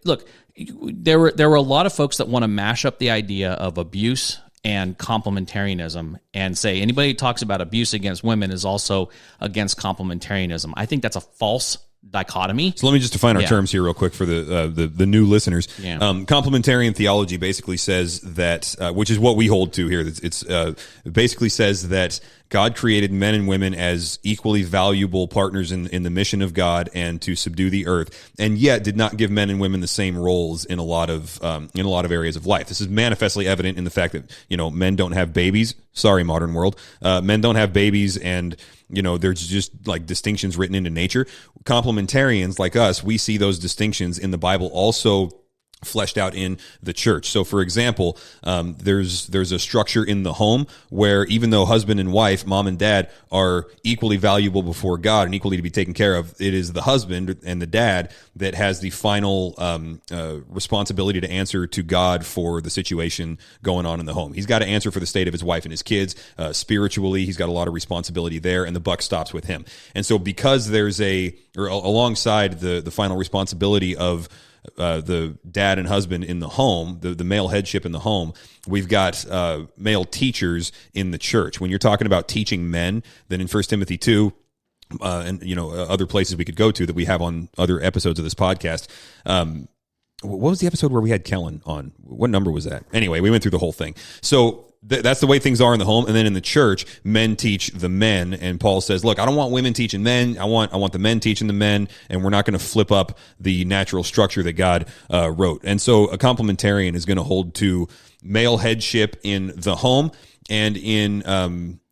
Look, there were a lot of folks that want to mash up the idea of abuse and complementarianism and say anybody who talks about abuse against women is also against complementarianism. I think that's a false dichotomy. So let me just define our terms here real quick for the new listeners. Yeah. Complementarian theology basically says that, which is what we hold to here. It basically says that God created men and women as equally valuable partners in the mission of God and to subdue the earth, and yet did not give men and women the same roles in a lot of areas of life. This is manifestly evident in the fact that men don't have babies. Sorry, modern world. Men don't have babies, and there's just like distinctions written into nature. Complementarians like us, we see those distinctions in the Bible also fleshed out in the church. So, for example, there's a structure in the home where even though husband and wife, mom and dad, are equally valuable before God and equally to be taken care of, it is the husband and the dad that has the final responsibility to answer to God for the situation going on in the home. He's got to answer for the state of his wife and his kids. Spiritually, he's got a lot of responsibility there, and the buck stops with him. And so because there's alongside the final responsibility of the dad and husband in the home, the male headship in the home, we've got male teachers in the church. When you're talking about teaching men, then in 1 Timothy 2, and other places we could go to that we have on other episodes of this podcast. What was the episode where we had Kellen on? What number was that? Anyway, we went through the whole thing. So that's the way things are in the home. And then in the church, men teach the men. And Paul says, look, I don't want women teaching men. I want the men teaching the men. And we're not going to flip up the natural structure that God wrote. And so a complementarian is going to hold to male headship in the home and in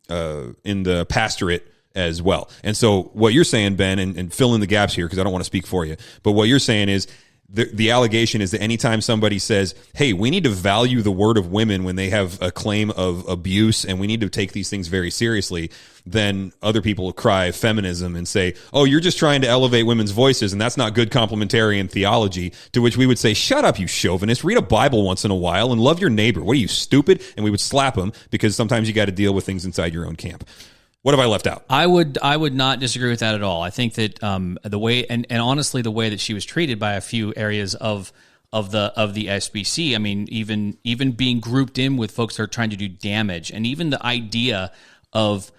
the pastorate as well. And so what you're saying, Ben, and fill in the gaps here because I don't want to speak for you, but what you're saying is the allegation is that anytime somebody says, hey, we need to value the word of women when they have a claim of abuse and we need to take these things very seriously, then other people cry feminism and say, oh, you're just trying to elevate women's voices and that's not good complementarian theology, to which we would say, shut up, you chauvinist, read a Bible once in a while and love your neighbor. What are you, stupid? And we would slap them because sometimes you got to deal with things inside your own camp. What have I left out? I would not disagree with that at all. I think that the way and honestly the way that she was treated by a few areas of the SBC, I mean, even being grouped in with folks that are trying to do damage, and even the idea of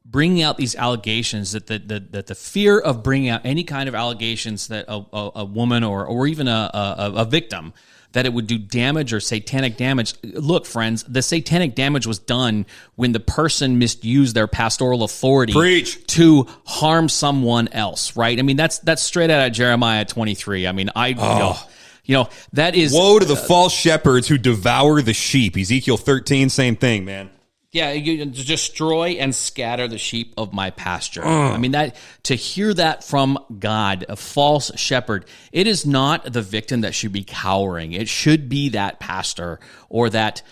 bringing out these allegations, that the fear of bringing out any kind of allegations that a woman or even a victim, that it would do damage or satanic damage. Look, friends, the satanic damage was done when the person misused their pastoral authority to harm someone else, right? I mean, that's straight out of Jeremiah 23. I mean, that is... Woe to the false shepherds who devour the sheep. Ezekiel 13, same thing, man. Yeah, you destroy and scatter the sheep of my pasture. I mean, that to hear that from God, a false shepherd, it is not the victim that should be cowering. It should be that pastor or that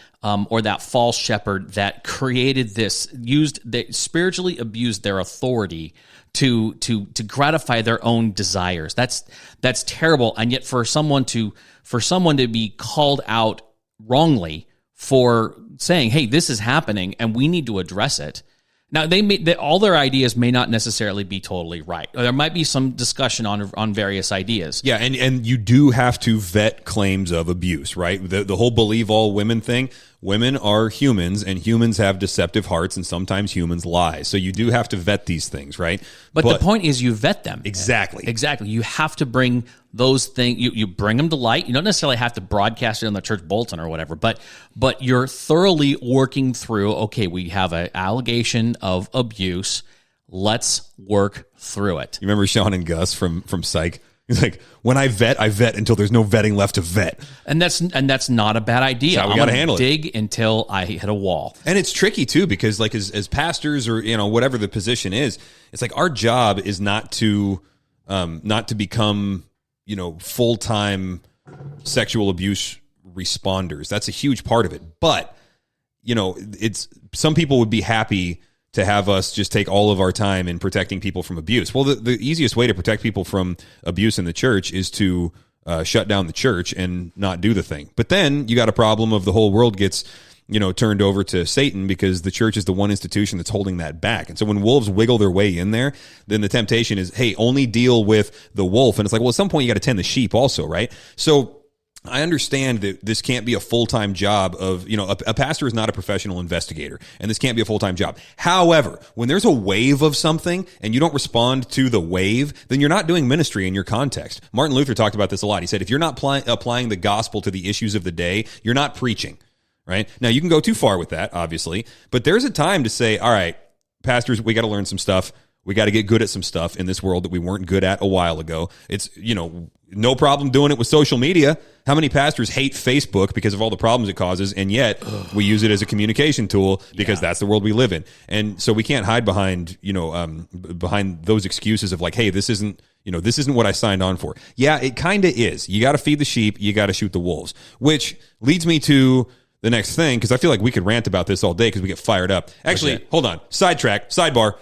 false shepherd that created this, spiritually abused their authority to gratify their own desires. That's terrible. And yet for someone to be called out wrongly for saying, hey, this is happening and we need to address it. Now, all their ideas may not necessarily be totally right. There might be some discussion on various ideas. Yeah, and you do have to vet claims of abuse, right? The whole believe all women thing. Women are humans, and humans have deceptive hearts, and sometimes humans lie. So you do have to vet these things, right? But the point is you vet them. Exactly. Exactly. You have to bring those things, you bring them to light. You don't necessarily have to broadcast it on the church bulletin or whatever, but you're thoroughly working through, okay, we have an allegation of abuse. Let's work through it. You remember Sean and Gus from Psych? He's like, when I vet until there's no vetting left to vet. And that's not a bad idea. That's how we got to handle it. Dig until I hit a wall. And it's tricky too, because like as pastors or, whatever the position is, it's like our job is not to become, full-time sexual abuse responders. That's a huge part of it. But, it's some people would be happy to have us just take all of our time in protecting people from abuse. Well, the easiest way to protect people from abuse in the church is to shut down the church and not do the thing. But then you got a problem of the whole world gets, turned over to Satan because the church is the one institution that's holding that back. And so when wolves wiggle their way in there, then the temptation is, hey, only deal with the wolf. And it's like, well, at some point you got to tend the sheep also, right? So I understand that this can't be a full-time job of, a pastor is not a professional investigator, and this can't be a full-time job. However, when there's a wave of something and you don't respond to the wave, then you're not doing ministry in your context. Martin Luther talked about this a lot. He said, if you're not applying the gospel to the issues of the day, you're not preaching, right? Now, you can go too far with that, obviously, but there's a time to say, all right, pastors, we got to learn some stuff. We got to get good at some stuff in this world that we weren't good at a while ago. It's, no problem doing it with social media. How many pastors hate Facebook because of all the problems it causes, and yet we use it as a communication tool because that's the world we live in. And so we can't hide behind, behind those excuses of like, hey, this isn't what I signed on for. Yeah, it kind of is. You got to feed the sheep. You got to shoot the wolves, which leads me to the next thing, because I feel like we could rant about this all day because we get fired up. Actually, hold on. Sidebar.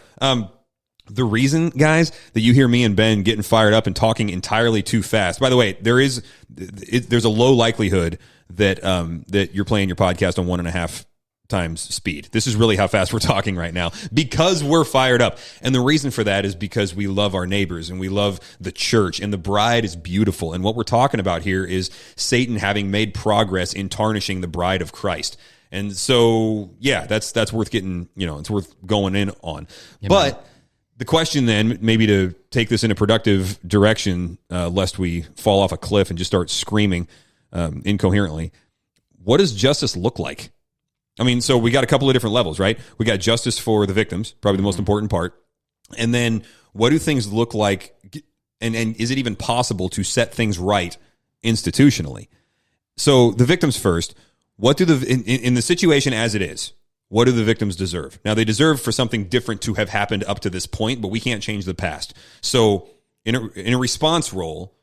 The reason, guys, that you hear me and Ben getting fired up and talking entirely too fast. By the way, there's a low likelihood that that you're playing your podcast on 1.5 times speed. This is really how fast we're talking right now because we're fired up. And the reason for that is because we love our neighbors and we love the church, and the bride is beautiful. And what we're talking about here is Satan having made progress in tarnishing the bride of Christ. And so, yeah, that's worth getting, it's worth going in on. Yeah, but man, the question then, maybe to take this in a productive direction, lest we fall off a cliff and just start screaming incoherently, what does justice look like? I mean, so we got a couple of different levels, right? We got justice for the victims, probably the most important part. And then what do things look like, and is it even possible to set things right institutionally? So the victims first. What do in the situation as it is, what do the victims deserve? Now, they deserve for something different to have happened up to this point, but we can't change the past. So in a response role,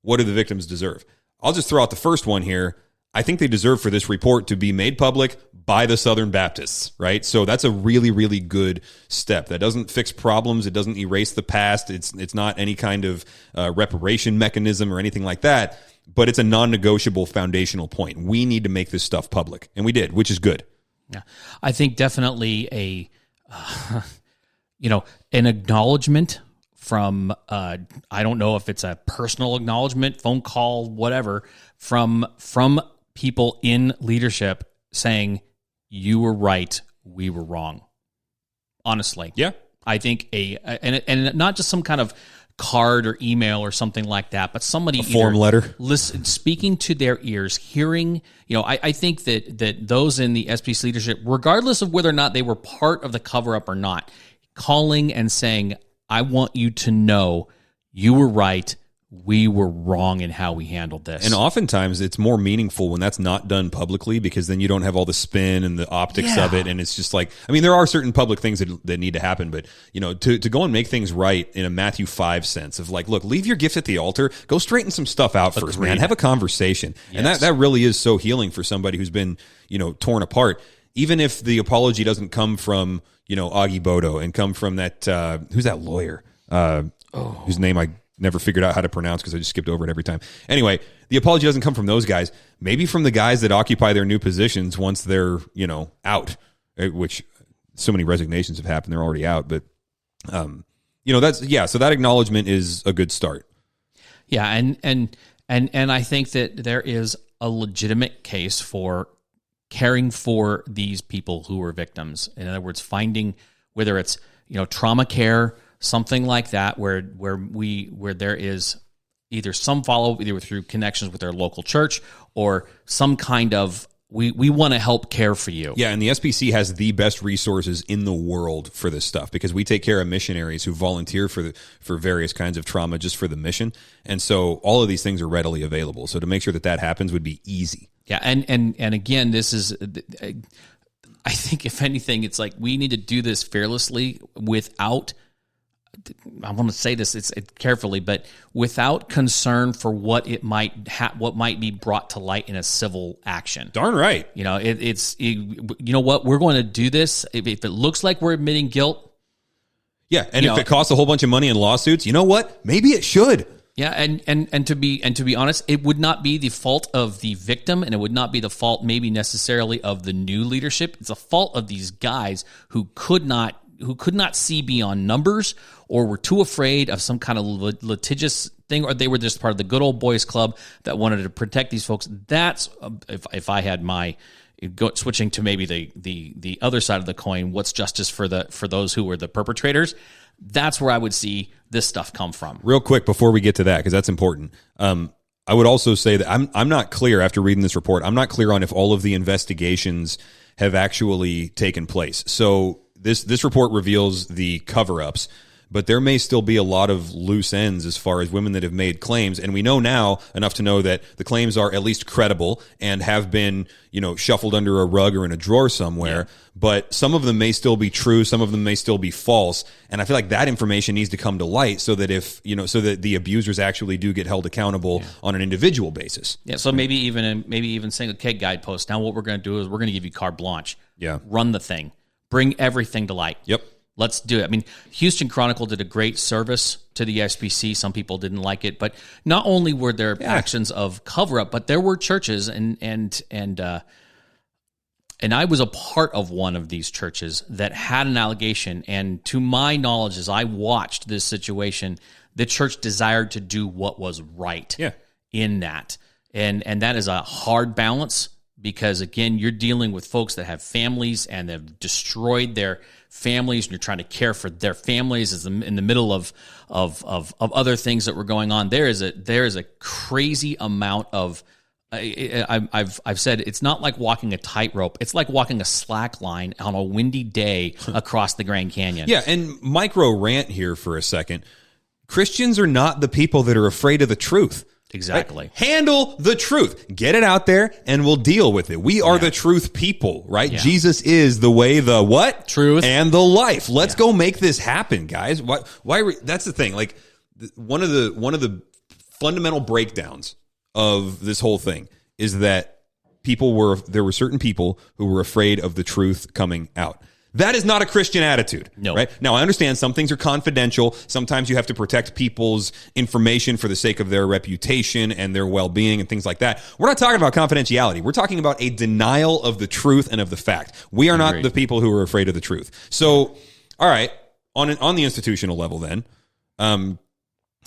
what do the victims deserve? I'll just throw out the first one here. I think they deserve for this report to be made public by the Southern Baptists, right? So that's a really, really good step. That doesn't fix problems. It doesn't erase the past. It's not any kind of reparation mechanism or anything like that, but it's a non-negotiable foundational point. We need to make this stuff public, and we did, which is good. Yeah, I think definitely an acknowledgement from, I don't know if it's a personal acknowledgement, phone call, whatever, from people in leadership saying, you were right, we were wrong. Honestly. Yeah. I think and not just some kind of card or email or something like that, but somebody, a form letter, speaking to their ears, hearing, I think that those in the SBC leadership, regardless of whether or not they were part of the cover up or not, calling and saying, I want you to know you were right, we were wrong in how we handled this. And oftentimes it's more meaningful when that's not done publicly, because then you don't have all the spin and the optics of it. And it's just like, I mean, there are certain public things that need to happen, but to go and make things right in a Matthew 5 sense of like, look, leave your gifts at the altar, go straighten some stuff out first, man, have a conversation. Yes. And that really is so healing for somebody who's been, torn apart. Even if the apology doesn't come from, Augie Bodo and come from that, who's that lawyer? Whose name I never figured out how to pronounce because I just skipped over it every time. Anyway, the apology doesn't come from those guys. Maybe from the guys that occupy their new positions once they're, out, which so many resignations have happened. They're already out. But, so that acknowledgement is a good start. Yeah. And I think that there is a legitimate case for caring for these people who were victims. In other words, finding whether it's, trauma care, something like that, where there is either some follow-up, either through connections with their local church or some kind of, we want to help care for you. Yeah, and the SBC has the best resources in the world for this stuff, because we take care of missionaries who volunteer for various kinds of trauma just for the mission. And so all of these things are readily available. So to make sure that happens would be easy. Yeah, and again, this is, I think if anything, it's like we need to do this fearlessly without, I want to say this it's carefully, but without concern for what it might what might be brought to light in a civil action. Darn right. What, we're going to do this. If it looks like we're admitting guilt. Yeah. And if it costs a whole bunch of money in lawsuits, you know what? Maybe it should. Yeah. And to be honest, it would not be the fault of the victim, and it would not be the fault maybe necessarily of the new leadership. It's a fault of these guys who could not see beyond numbers, or were too afraid of some kind of litigious thing, or they were just part of the good old boys club that wanted to protect these folks. That's, if I had my, switching to maybe the other side of the coin, what's justice for those who were the perpetrators, that's where I would see this stuff come from. Real quick before we get to that, because that's important. I would also say that I'm not clear after reading this report. I'm not clear on if all of the investigations have actually taken place. So this report reveals the cover-ups, but there may still be a lot of loose ends as far as women that have made claims. And we know now enough to know that the claims are at least credible and have been, shuffled under a rug or in a drawer somewhere. Yeah. But some of them may still be true. Some of them may still be false. And I feel like that information needs to come to light so that so that the abusers actually do get held accountable on an individual basis. Yeah. So maybe even saying, okay, guidepost. Now what we're going to do is we're going to give you carte blanche. Yeah. Run the thing. Bring everything to light. Yep. Let's do it. I mean, Houston Chronicle did a great service to the SBC. Some people didn't like it, but not only were there actions of cover up, but there were churches and I was a part of one of these churches that had an allegation. And to my knowledge, as I watched this situation, the church desired to do what was right in that. And that is a hard balance because, again, you're dealing with folks that have families and have destroyed their families, and you're trying to care for their families in the middle of other things that were going on. There is a crazy amount of I've said it's not like walking a tightrope. It's like walking a slack line on a windy day across the Grand Canyon. Yeah, and micro rant here for a second. Christians are not the people that are afraid of the truth. Exactly. Right? Handle the truth. Get it out there and we'll deal with it. We are the truth people, right? Yeah. Jesus is the way, the what? Truth. And the life. Let's go make this happen, guys. Why that's the thing. Like one of the fundamental breakdowns of this whole thing is that there were certain people who were afraid of the truth coming out. That is not a Christian attitude. No. Right? Now, I understand some things are confidential. Sometimes you have to protect people's information for the sake of their reputation and their well-being and things like that. We're not talking about confidentiality. We're talking about a denial of the truth and of the fact. We are not the people who are afraid of the truth. So, all right, on the institutional level then,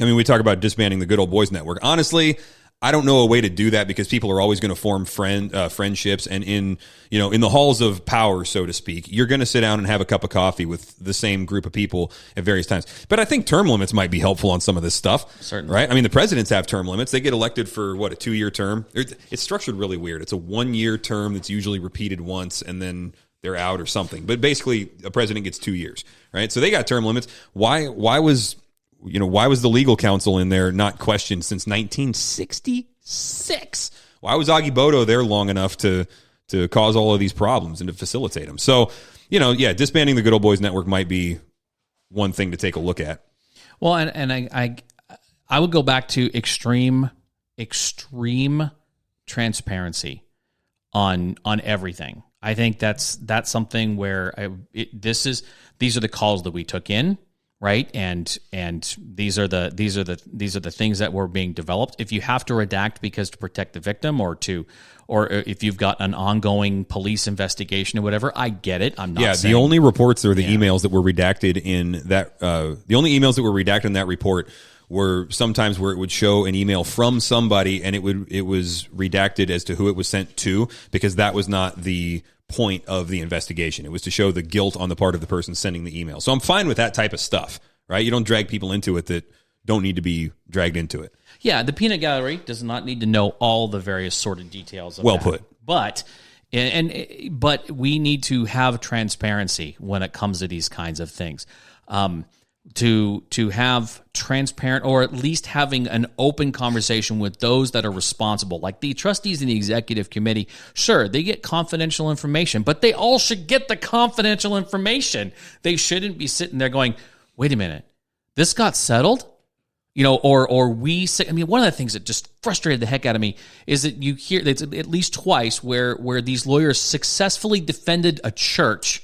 we talk about disbanding the Good Old Boys Network. Honestly, I don't know a way to do that because people are always going to form friendships, and in the halls of power, so to speak, you're going to sit down and have a cup of coffee with the same group of people at various times. But I think term limits might be helpful on some of this stuff. Certainly. Right? I mean, the presidents have term limits. They get elected for, a 2-year term. It's structured really weird. It's a 1-year term that's usually repeated once, and then they're out or something. But basically, a president gets 2 years, right? So they got term limits. Why was the legal counsel in there not questioned since 1966? Why was Augie Bodo there long enough to cause all of these problems and to facilitate them? So, disbanding the Good Old Boys Network might be one thing to take a look at. Well, and I would go back to extreme transparency on everything. I think that's something where these are the calls that we took in. Right, and these are the things that were being developed. If you have to redact because to protect the victim, or if you've got an ongoing police investigation or whatever, I get it. I'm not. Yeah, the only reports are the emails that were redacted in that. The only emails that were redacted in that report were sometimes where it would show an email from somebody and it was redacted as to who it was sent to, because that was not the point of the investigation. It was to show the guilt on the part of the person sending the email. So I'm fine with that type of stuff, right? You don't drag people into it that don't need to be dragged into it. Yeah, the peanut gallery does not need to know all the various sordid details of well that. Put. But we need to have transparency when it comes to these kinds of things. To have transparent, or at least having an open conversation with those that are responsible, like the trustees and the executive committee. Sure, they get confidential information, but they all should get the confidential information. They shouldn't be sitting there going, wait a minute, this got settled? Or we say, one of the things that just frustrated the heck out of me is that you hear that at least twice where these lawyers successfully defended a church.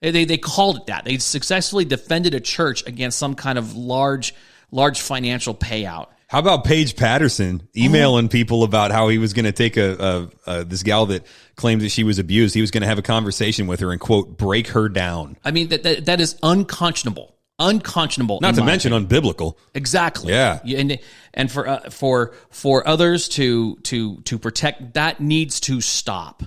They called it that. They successfully defended a church against some kind of large financial payout. How about Paige Patterson emailing people about how he was going to take this gal that claimed that she was abused? He was going to have a conversation with her and, quote, break her down. I mean, that is unconscionable. Unconscionable. Not to mention unbiblical. Exactly. Yeah. And for others to protect, that needs to stop.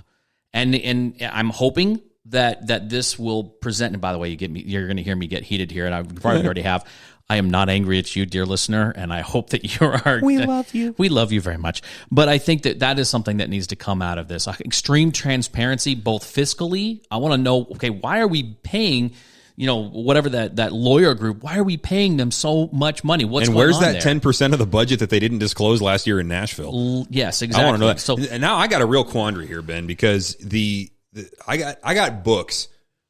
And I'm hoping that this will present. And by the way, you're going to hear me get heated here, and I probably already have. I am not angry at you, dear listener, and I hope that you are. We love you. We love you very much. But I think that is something that needs to come out of this. Extreme transparency, both fiscally. I want to know, okay, why are we paying whatever that lawyer group, why are we paying them so much money? What's and going where's on that there? 10% of the budget that they didn't disclose last year in Nashville? Yes, exactly. I want to know that. So And now I got a real quandary here, Ben, because I got books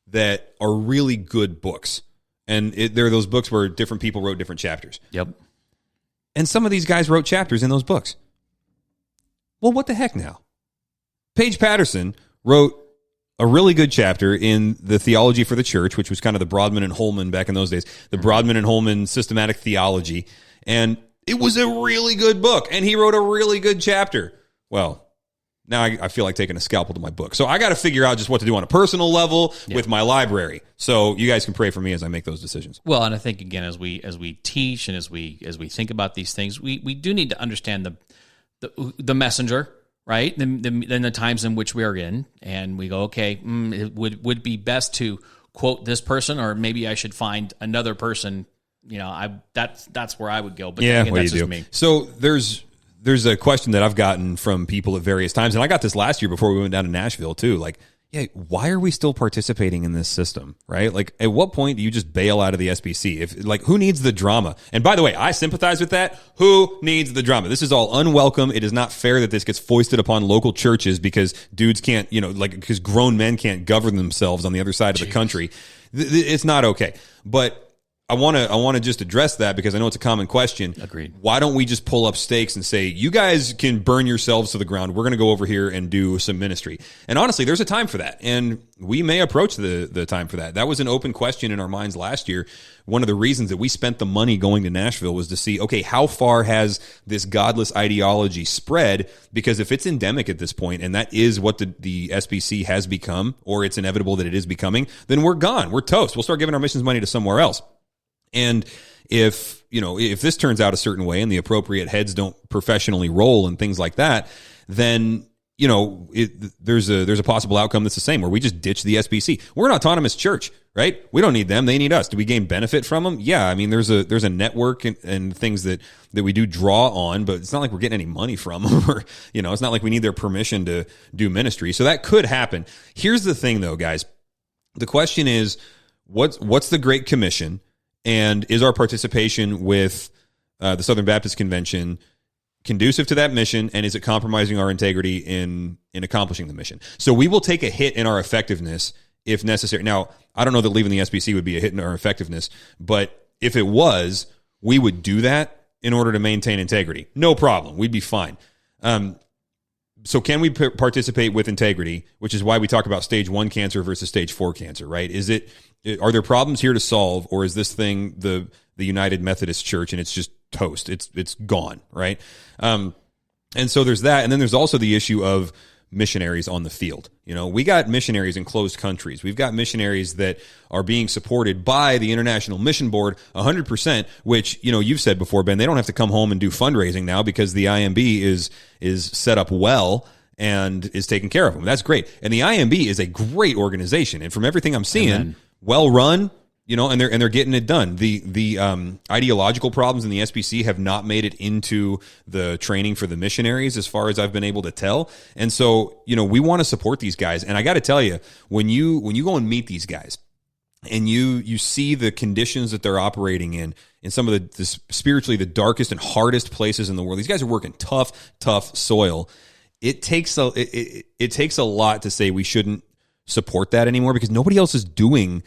that are really good books. And there are those books where different people wrote different chapters. yep. And some of these guys wrote chapters in those books. Well, what the heck now? Paige Patterson wrote a really good chapter in the Theology for the Church, which was kind of the Broadman and Holman back in those days, the Broadman and Holman systematic theology. And it was a really good book. And he wrote a really good chapter. Well, now I feel like taking a scalpel to my book. So I got to figure out just what to do on a personal level with my library. So you guys can pray for me as I make those decisions. Well, and I think again, as we teach and as we think about these things, we do need to understand the messenger, right? Then the times in which we are in, and we go, okay, it would be best to quote this person, or maybe I should find another person. That's where I would go. But Yeah, again, what that's do you just do? me. So there's a question that I've gotten from people at various times, and I got this last year before we went down to Nashville too. Like, yeah, why are we still participating in this system, right? Like, at what point do you just bail out of the SBC? Who needs the drama? And by the way, I sympathize with that. Who needs the drama? This is all unwelcome. It is not fair that this gets foisted upon local churches because dudes can't, because grown men can't govern themselves on the other side of the country. It's not okay. But I want to just address that because I know it's a common question. Agreed. Why don't we just pull up stakes and say, you guys can burn yourselves to the ground. We're going to go over here and do some ministry. And honestly, there's a time for that. And we may approach the time for that. That was an open question in our minds last year. One of the reasons that we spent the money going to Nashville was to see, okay, how far has this godless ideology spread? Because if it's endemic at this point, and that is what the SBC has become, or it's inevitable that it is becoming, then we're gone. We're toast. We'll start giving our missions money to somewhere else. And if this turns out a certain way and the appropriate heads don't professionally roll and things like that, then, there's a possible outcome that's the same, where we just ditch the SBC. We're an autonomous church, right? We don't need them. They need us. Do we gain benefit from them? Yeah. I mean, there's a network and things that we do draw on, but it's not like we're getting any money from them, or, it's not like we need their permission to do ministry. So that could happen. Here's the thing though, guys. The question is, what's the Great Commission? And is our participation with the Southern Baptist Convention conducive to that mission, and is it compromising our integrity in accomplishing the mission? So we will take a hit in our effectiveness if necessary. Now, I don't know that leaving the SBC would be a hit in our effectiveness, but if it was, we would do that in order to maintain integrity. No problem. We'd be fine. So can we participate with integrity, which is why we talk about stage 1 cancer versus stage 4 cancer, right? Are there problems here to solve, or is this thing the United Methodist Church and it's just toast? It's gone, right? And so there's that. And then there's also the issue of missionaries on the field. We got missionaries in closed countries. We've got missionaries that are being supported by the International Mission Board 100%, which, you've said before, Ben, they don't have to come home and do fundraising now because the IMB is set up well and is taking care of them. That's great. And the IMB is a great organization. And from everything I'm seeing, Amen. Well run, and they're getting it done. The ideological problems in the SBC have not made it into the training for the missionaries, as far as I've been able to tell. And so, we want to support these guys. And I got to tell you, when you go and meet these guys, and you see the conditions that they're operating in some of the spiritually the darkest and hardest places in the world, these guys are working tough soil. It takes a lot to say we shouldn't support that anymore, because nobody else is doing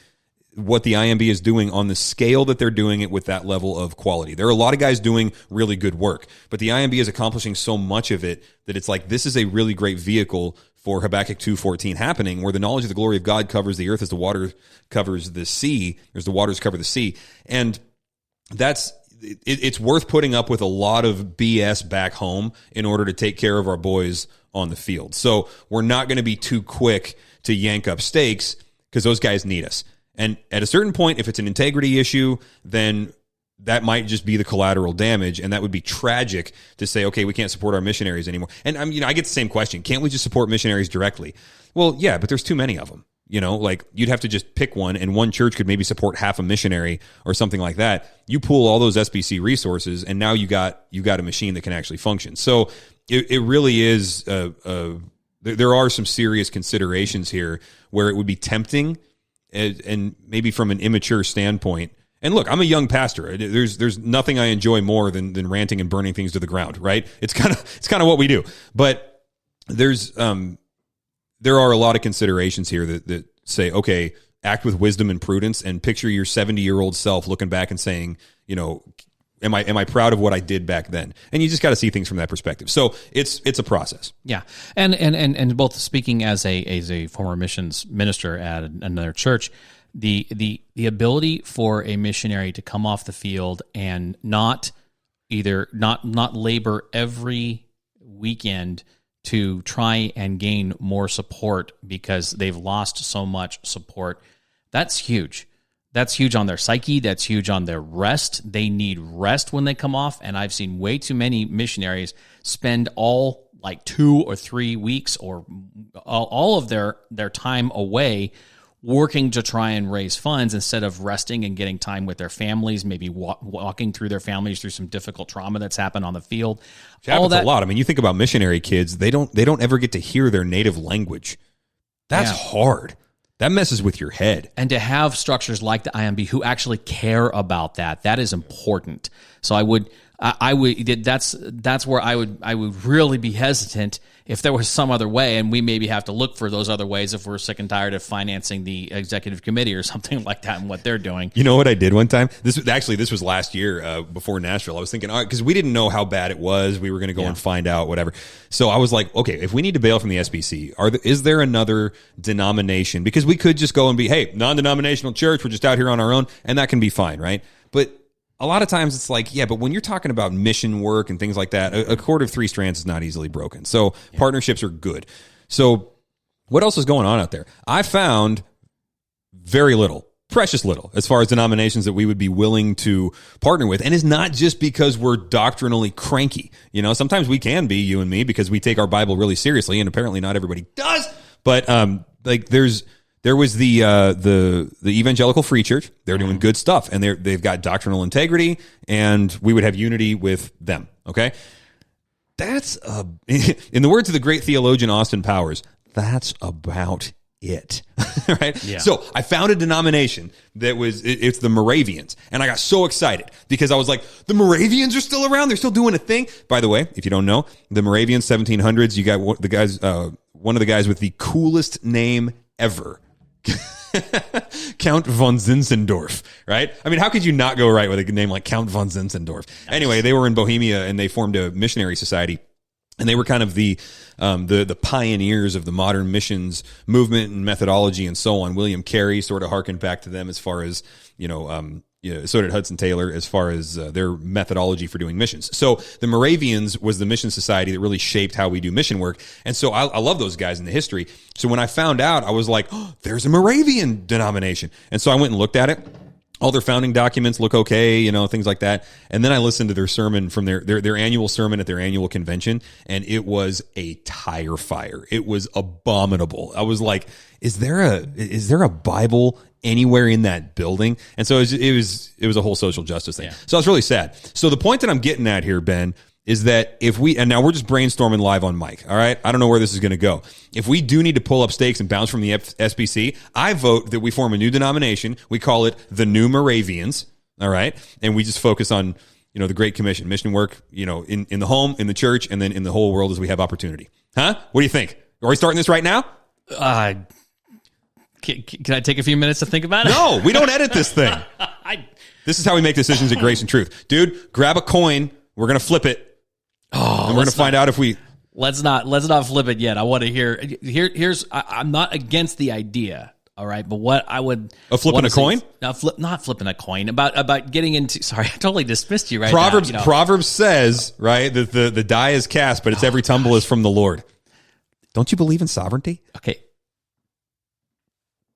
what the IMB is doing on the scale that they're doing it with that level of quality. There are a lot of guys doing really good work, but the IMB is accomplishing so much of it that it's like, this is a really great vehicle for Habakkuk 2:14 happening, where the knowledge of the glory of God covers the earth as the water covers the sea, as the waters cover the sea. And it's worth putting up with a lot of BS back home in order to take care of our boys on the field. So we're not going to be too quick to yank up stakes, because those guys need us. And at a certain point, if it's an integrity issue, then that might just be the collateral damage, and that would be tragic to say, okay, we can't support our missionaries anymore. And I get the same question. Can't we just support missionaries directly? Well, yeah, but there's too many of them. You'd have to just pick one, and one church could maybe support half a missionary or something like that. You pool all those SBC resources, and now you got a machine that can actually function. So it really is, there are some serious considerations here where it would be tempting and maybe from an immature standpoint. And look, I'm a young pastor. There's nothing I enjoy more than ranting and burning things to the ground, right? It's kind of what we do. But there are a lot of considerations here that say, okay, act with wisdom and prudence, and picture your 70-year-old self looking back and saying, am I proud of what I did back then? And you just got to see things from that perspective. So it's a process. Yeah, and both speaking as a former missions minister at another church, the ability for a missionary to come off the field and not labor every weekend to try and gain more support because they've lost so much support, that's huge. That's huge on their psyche. That's huge on their rest. They need rest when they come off. And I've seen way too many missionaries spend all like 2 or 3 weeks or all of their time away working to try and raise funds instead of resting and getting time with their families, maybe walking through their families through some difficult trauma that's happened on the field. It happens a lot. I mean, you think about missionary kids, they don't ever get to hear their native language. That's hard. That messes with your head. And to have structures like the IMB who actually care about that is important. So I would that's where I would really be hesitant if there was some other way, and we maybe have to look for those other ways if we're sick and tired of financing the executive committee or something like that and what they're doing. You know what I did one time? This was last year before Nashville. I was thinking, because we didn't know how bad it was. We were going to go and find out, whatever. So I was like, okay, if we need to bail from the SBC, is there another denomination? Because we could just go and be, hey, non-denominational church, we're just out here on our own, and that can be fine, right? But a lot of times it's like, yeah, but when you're talking about mission work and things like that, a cord of 3 strands is not easily broken. So partnerships are good. So what else is going on out there? I found very little, precious little, as far as denominations that we would be willing to partner with. And it's not just because we're doctrinally cranky. Sometimes we can be, you and me, because we take our Bible really seriously, and apparently not everybody does. But there was the Evangelical Free Church. They're doing good stuff, and they've got doctrinal integrity, and we would have unity with them. Okay, that's in the words of the great theologian Austin Powers, that's about it. Right? Yeah. So I found a denomination that it's the Moravians, and I got so excited because I was like, the Moravians are still around. They're still doing a thing. By the way, if you don't know, the Moravians, 1700s. You got one of the guys with the coolest name ever. Count von Zinzendorf, right? I mean, how could you not go right with a name like Count von Zinzendorf? Nice. Anyway, they were in Bohemia, and they formed a missionary society, and they were kind of the pioneers of the modern missions movement and methodology and so on. William Carey sort of harkened back to them as far as, so did Hudson Taylor as far as their methodology for doing missions. So the Moravians was the mission society that really shaped how we do mission work. And so I love those guys in the history. So when I found out, I was like, oh, there's a Moravian denomination. And so I went and looked at it. All their founding documents look okay, things like that. And then I listened to their sermon from their annual sermon at their annual convention, and it was a tire fire. It was abominable. I was like, is there a Bible anywhere in that building? And so it was a whole social justice thing. Yeah. So I was really sad. So the point that I'm getting at here, Ben, is that and now we're just brainstorming live on mic, all right? I don't know where this is going to go. If we do need to pull up stakes and bounce from the SBC, I vote that we form a new denomination. We call it the New Moravians, all right? And we just focus on, the Great Commission, mission work, in the home, in the church, and then in the whole world as we have opportunity. Huh? What do you think? Are we starting this right now? Can I take a few minutes to think about it? No, we don't edit this thing. This is how we make decisions at Grace and Truth. Dude, grab a coin. We're going to flip it. And we're going to find out if we... Let's not flip it yet. I want to hear... I'm not against the idea, all right? But what I would... flipping a coin? Not flipping a coin. About getting into... Sorry, I totally dismissed you now. Proverbs says, right, that the die is cast, but it's every tumble is from the Lord. Don't you believe in sovereignty? Okay.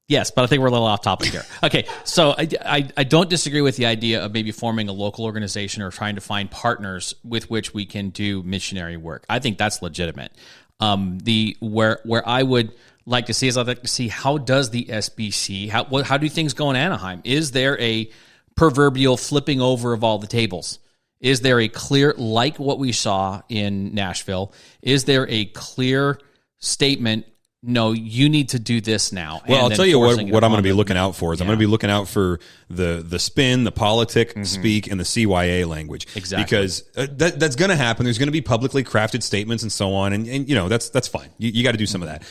Yes, but I think we're a little off topic here. Okay, so I don't disagree with the idea of maybe forming a local organization or trying to find partners with which we can do missionary work. I think that's legitimate. Where I would like to see is I'd like to see how does the SBC, how do things go in Anaheim? Is there a proverbial flipping over of all the tables? Is there a clear, like what we saw in Nashville, is there a clear statement no, you need to do this now. Well, I'll tell you what I'm going to be looking out for is I'm Yeah. going to be looking out for the spin, the politic speak, and the CYA language. Exactly. Because that's going to happen. There's going to be publicly crafted statements and so on. And you know, that's fine. You got to do some of that.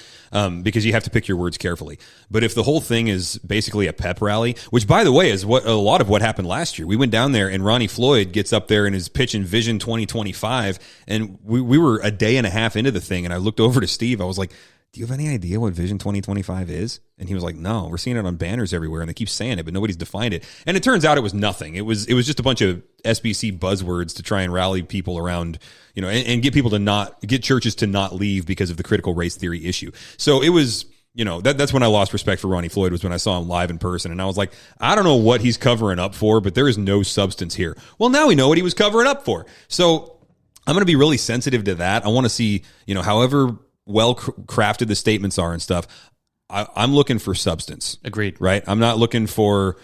Because you have to pick your words carefully. But if the whole thing is basically a pep rally, which by the way is what a lot of what happened last year. We went down there and Ronnie Floyd gets up there and is pitching Vision 2025, and we were a day and a half into the thing, and I looked over to Steve. I was like, do you have any idea what Vision 2025 is? And he was like, no, we're seeing it on banners everywhere, and they keep saying it, but nobody's defined it. And it turns out it was nothing. It was just a bunch of SBC buzzwords to try and rally people around, you know, and get people to get churches to not leave because of the critical race theory issue. So it was, you know, that's when I lost respect for Ronnie Floyd, was when I saw him live in person. And I was like, I don't know what he's covering up for, but there is no substance here. Well, now we know what he was covering up for. So I'm going to be really sensitive to that. I want to see, you know, however well crafted the statements are and stuff, I'm looking for substance. Agreed. Right? I'm not looking for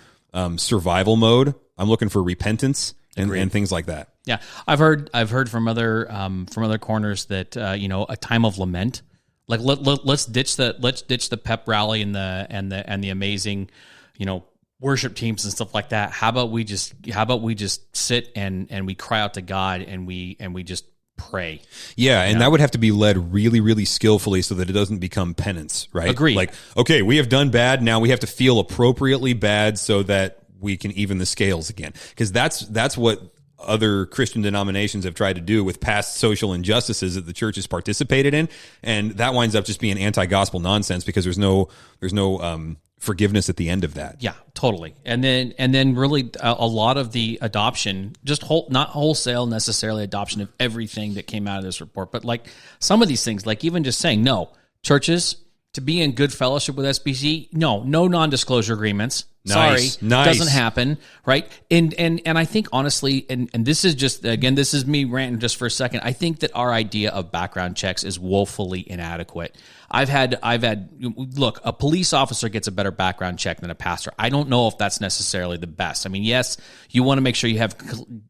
survival mode. I'm looking for repentance and things like that. Yeah, I've heard from other corners that you know, a time of lament. Like let's ditch the pep rally and the amazing, you know, worship teams and stuff like that. How about we just sit and we cry out to God and we just pray. Yeah, and that would have to be led really, really skillfully so that it doesn't become penance, right? Agreed. Like, okay, we have done bad, now we have to feel appropriately bad so that we can even the scales again. Because that's what other Christian denominations have tried to do with past social injustices that the church has participated in, and that winds up just being anti-gospel nonsense because there's no forgiveness at the end of that. Yeah, totally. And then really a lot of the adoption, just not wholesale necessarily adoption of everything that came out of this report, but like some of these things, like even just saying, no, churches, to be in good fellowship with SBC, no non-disclosure agreements. Nice. Sorry, doesn't happen, right? And I think honestly, and this is just, again, this is me ranting just for a second. I think that our idea of background checks is woefully inadequate. I've had look, a police officer gets a better background check than a pastor. I don't know if that's necessarily the best. I mean, yes, you want to make sure you have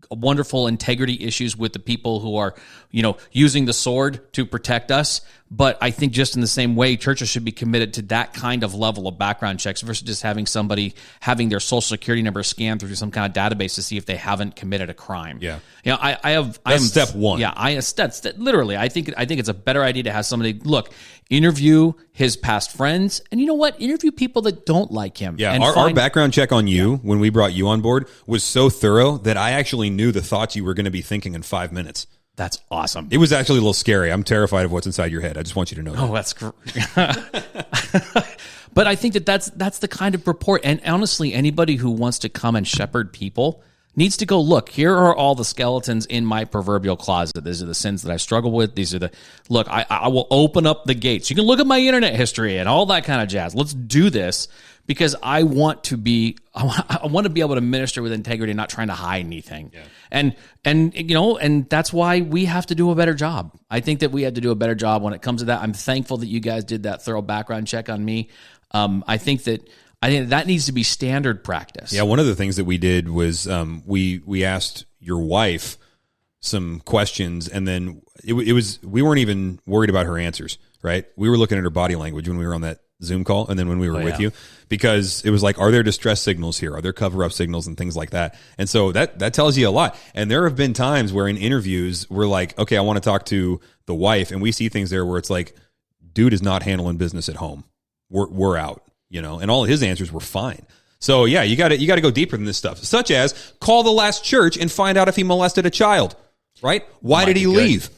wonderful integrity issues with the people who are, you know, using the sword to protect us. But I think just in the same way, churches should be committed to that kind of level of background checks versus just having somebody having their social security number scanned through some kind of database to see if they haven't committed a crime. Yeah. You know, That's step one. Yeah, that's literally. I think it's a better idea to have somebody interview his past friends, and you know what? Interview people that don't like him. Yeah, our background check on you when we brought you on board was so thorough that I actually knew the thoughts you were going to be thinking in 5 minutes. That's awesome. It was actually a little scary. I'm terrified of what's inside your head. I just want you to know that. Oh, that's great. But I think that's the kind of report. And honestly, anybody who wants to come and shepherd people needs to go, look, here are all the skeletons in my proverbial closet. These are the sins that I struggle with. These are I will open up the gates. You can look at my internet history and all that kind of jazz. Let's do this because I want to be able to minister with integrity and not trying to hide anything. Yeah. And you know, and that's why we have to do a better job. I think that we had to do a better job when it comes to that. I'm thankful that you guys did that thorough background check on me. I think that needs to be standard practice. Yeah, one of the things that we did was we asked your wife some questions, and then it was we weren't even worried about her answers, right? We were looking at her body language when we were on that Zoom call, and then when we were with you, because it was like, are there distress signals here? Are there cover-up signals and things like that? And so that tells you a lot. And there have been times where in interviews we're like, okay, I want to talk to the wife, and we see things there where it's like, dude is not handling business at home. We're out, you know, and all of his answers were fine. So yeah, you got to go deeper than this stuff, such as call the last church and find out if he molested a child, right? Why did he leave?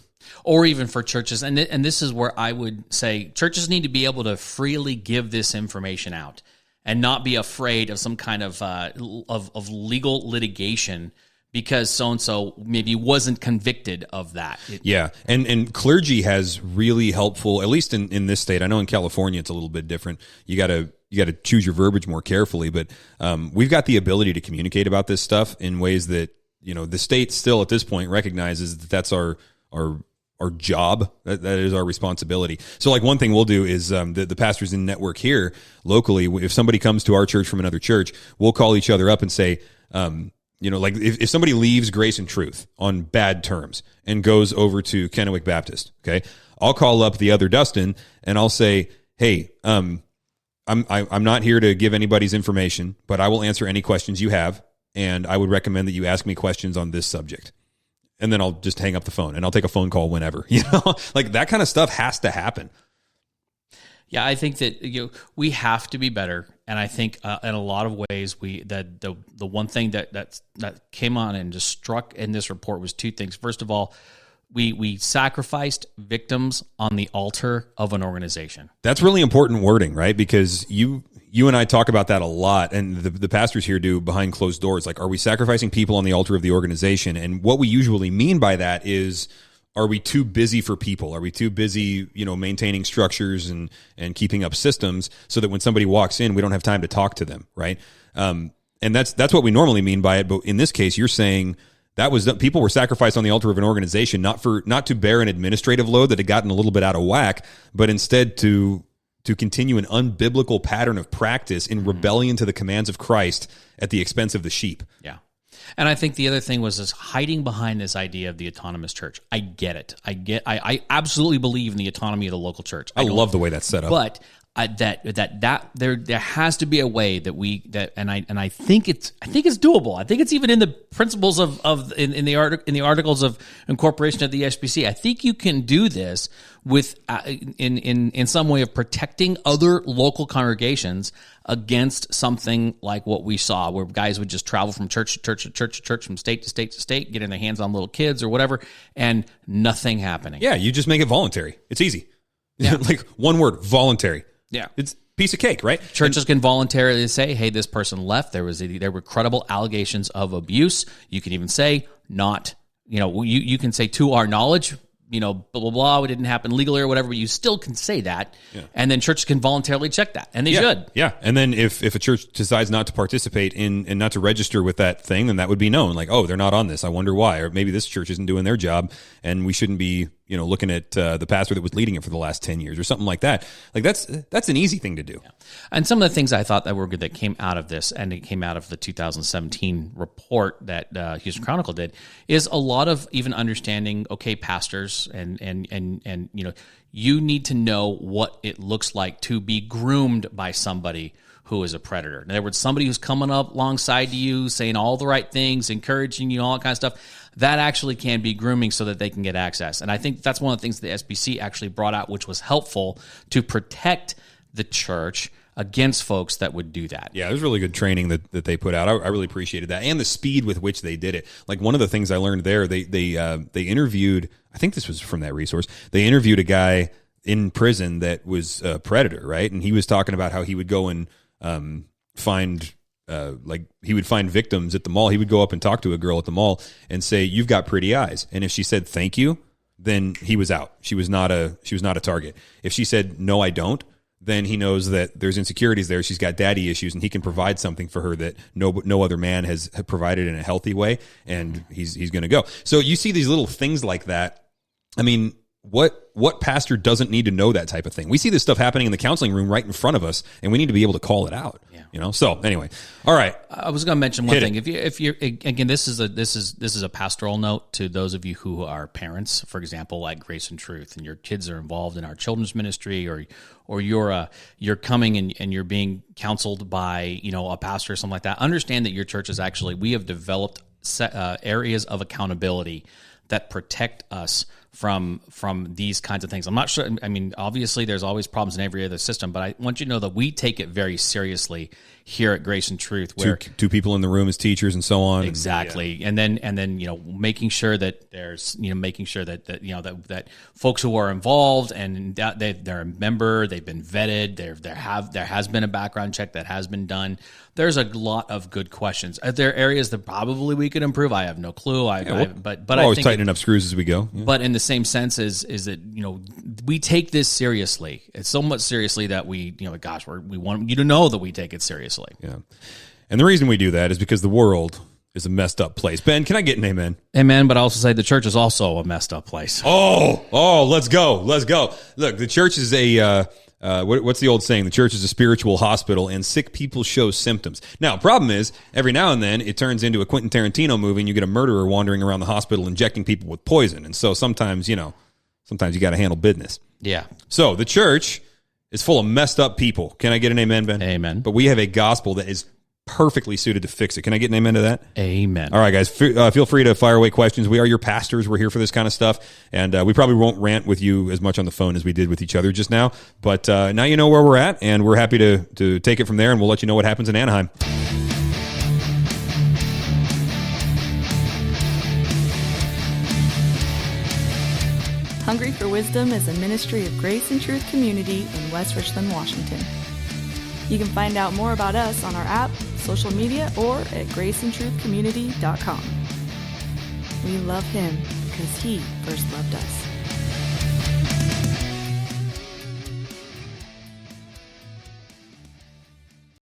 Or even for churches, and this is where I would say churches need to be able to freely give this information out and not be afraid of some kind of legal litigation because so-and-so maybe wasn't convicted of that. Yeah, and clergy has really helpful, at least in this state. I know in California it's a little bit different. You got to choose your verbiage more carefully, but we've got the ability to communicate about this stuff in ways that, you know, the state still at this point recognizes that that's our job. That is our responsibility. So like one thing we'll do is the pastors in network here locally, if somebody comes to our church from another church, we'll call each other up and say, you know, like if somebody leaves Grace and Truth on bad terms and goes over to Kennewick Baptist, okay, I'll call up the other Dustin and I'll say, hey, I'm not here to give anybody's information, but I will answer any questions you have, and I would recommend that you ask me questions on this subject. And then I'll just hang up the phone and I'll take a phone call whenever, like that kind of stuff has to happen. Yeah, I think that we have to be better, and I think in a lot of ways the one thing that came on and just struck in this report was two things. First of all, we sacrificed victims on the altar of an organization. That's really important wording, right? Because you and I talk about that a lot, and the pastors here do behind closed doors. Like, are we sacrificing people on the altar of the organization? And what we usually mean by that is, are we too busy for people? Are we too busy, maintaining structures and keeping up systems so that when somebody walks in, we don't have time to talk to them, right? And that's what we normally mean by it. But in this case, you're saying that was people were sacrificed on the altar of an organization, not to bear an administrative load that had gotten a little bit out of whack, but instead to continue an unbiblical pattern of practice in rebellion to the commands of Christ at the expense of the sheep. Yeah. And I think the other thing was this hiding behind this idea of the autonomous church. I get it. I absolutely believe in the autonomy of the local church. I love the way that's set up. But there has to be a way that I think it's doable. I think it's even in the principles of in the articles of incorporation of the SBC. I think you can do this with in some way of protecting other local congregations against something like what we saw, where guys would just travel from church to church to church to church, from state to state to state, getting their hands on little kids or whatever, and nothing happening. Yeah, you just make it voluntary. It's easy. Yeah. Like one word, voluntary. Yeah, it's a piece of cake, right? Churches can voluntarily say, "Hey, this person left. There were credible allegations of abuse." You can even say, "Not, you can say to our knowledge, blah blah blah. It didn't happen legally or whatever." But you still can say that, and then churches can voluntarily check that, and they should. Yeah, and then if a church decides not to participate in and not to register with that thing, then that would be known. Like, oh, they're not on this. I wonder why, or maybe this church isn't doing their job, and we shouldn't be looking at the pastor that was leading it for the last 10 years or something like that. Like that's an easy thing to do. Yeah. And some of the things I thought that were good that came out of this, and it came out of the 2017 report that Houston Chronicle did, is a lot of even understanding, okay, pastors and you need to know what it looks like to be groomed by somebody who is a predator. In other words, somebody who's coming up alongside you, saying all the right things, encouraging you, all that kind of stuff. That actually can be grooming so that they can get access. And I think that's one of the things the SBC actually brought out, which was helpful to protect the church against folks that would do that. Yeah, it was really good training that they put out. I really appreciated that, and the speed with which they did it. Like one of the things I learned there, they interviewed, I think this was from that resource, they interviewed a guy in prison that was a predator, right? And he was talking about how he would go and he would find victims at the mall. He would go up and talk to a girl at the mall and say, "You've got pretty eyes." And if she said thank you, then he was out. She was not a target. If she said no, I don't, then he knows that there's insecurities there. She's got daddy issues, and he can provide something for her that no other man has provided in a healthy way, and he's going to go. So you see these little things like that. I mean, what pastor doesn't need to know that type of thing? We see this stuff happening in the counseling room right in front of us, and we need to be able to call it out. Yeah. So anyway, all right. I was going to mention one thing. If you're again, this is a pastoral note to those of you who are parents, for example, like Grace and Truth, and your kids are involved in our children's ministry, or you're coming and you're being counseled by a pastor or something like that. Understand that your church is actually, we have developed areas of accountability that protect us from these kinds of things. I'm not sure. I mean, obviously, there's always problems in every other system, but I want you to know that we take it very seriously here at Grace and Truth. Where two people in the room as teachers and so on. Exactly, and then making sure that there's making sure that folks who are involved and that they're a member, they've been vetted, there has been a background check that has been done. There's a lot of good questions. Are there areas that probably we could improve? I have no clue. But we're always tightening up screws as we go. Yeah. But in the same sense is that we take this seriously. It's so much seriously that we want you to know that we take it seriously. Yeah, and the reason we do that is because the world is a messed up place. Ben, can I get an amen? Amen. But I also say the church is also a messed up place. Oh, let's go. Look, the church is a. What's the old saying? The church is a spiritual hospital, and sick people show symptoms. Now, problem is, every now and then, it turns into a Quentin Tarantino movie, and you get a murderer wandering around the hospital injecting people with poison. And so sometimes you got to handle business. Yeah. So the church is full of messed up people. Can I get an amen, Ben? Amen. But we have a gospel that is perfectly suited to fix it. Can I get an amen to that? Amen. All right, guys, feel free to fire away questions. We are your pastors. We're here for this kind of stuff. And we probably won't rant with you as much on the phone as we did with each other just now. But now you know where we're at, and we're happy to take it from there, and we'll let you know what happens in Anaheim. Hungry for Wisdom is a ministry of Grace and Truth Community in West Richland, Washington. You can find out more about us on our app, social media, or at graceandtruthcommunity.com. We love Him because He first loved us.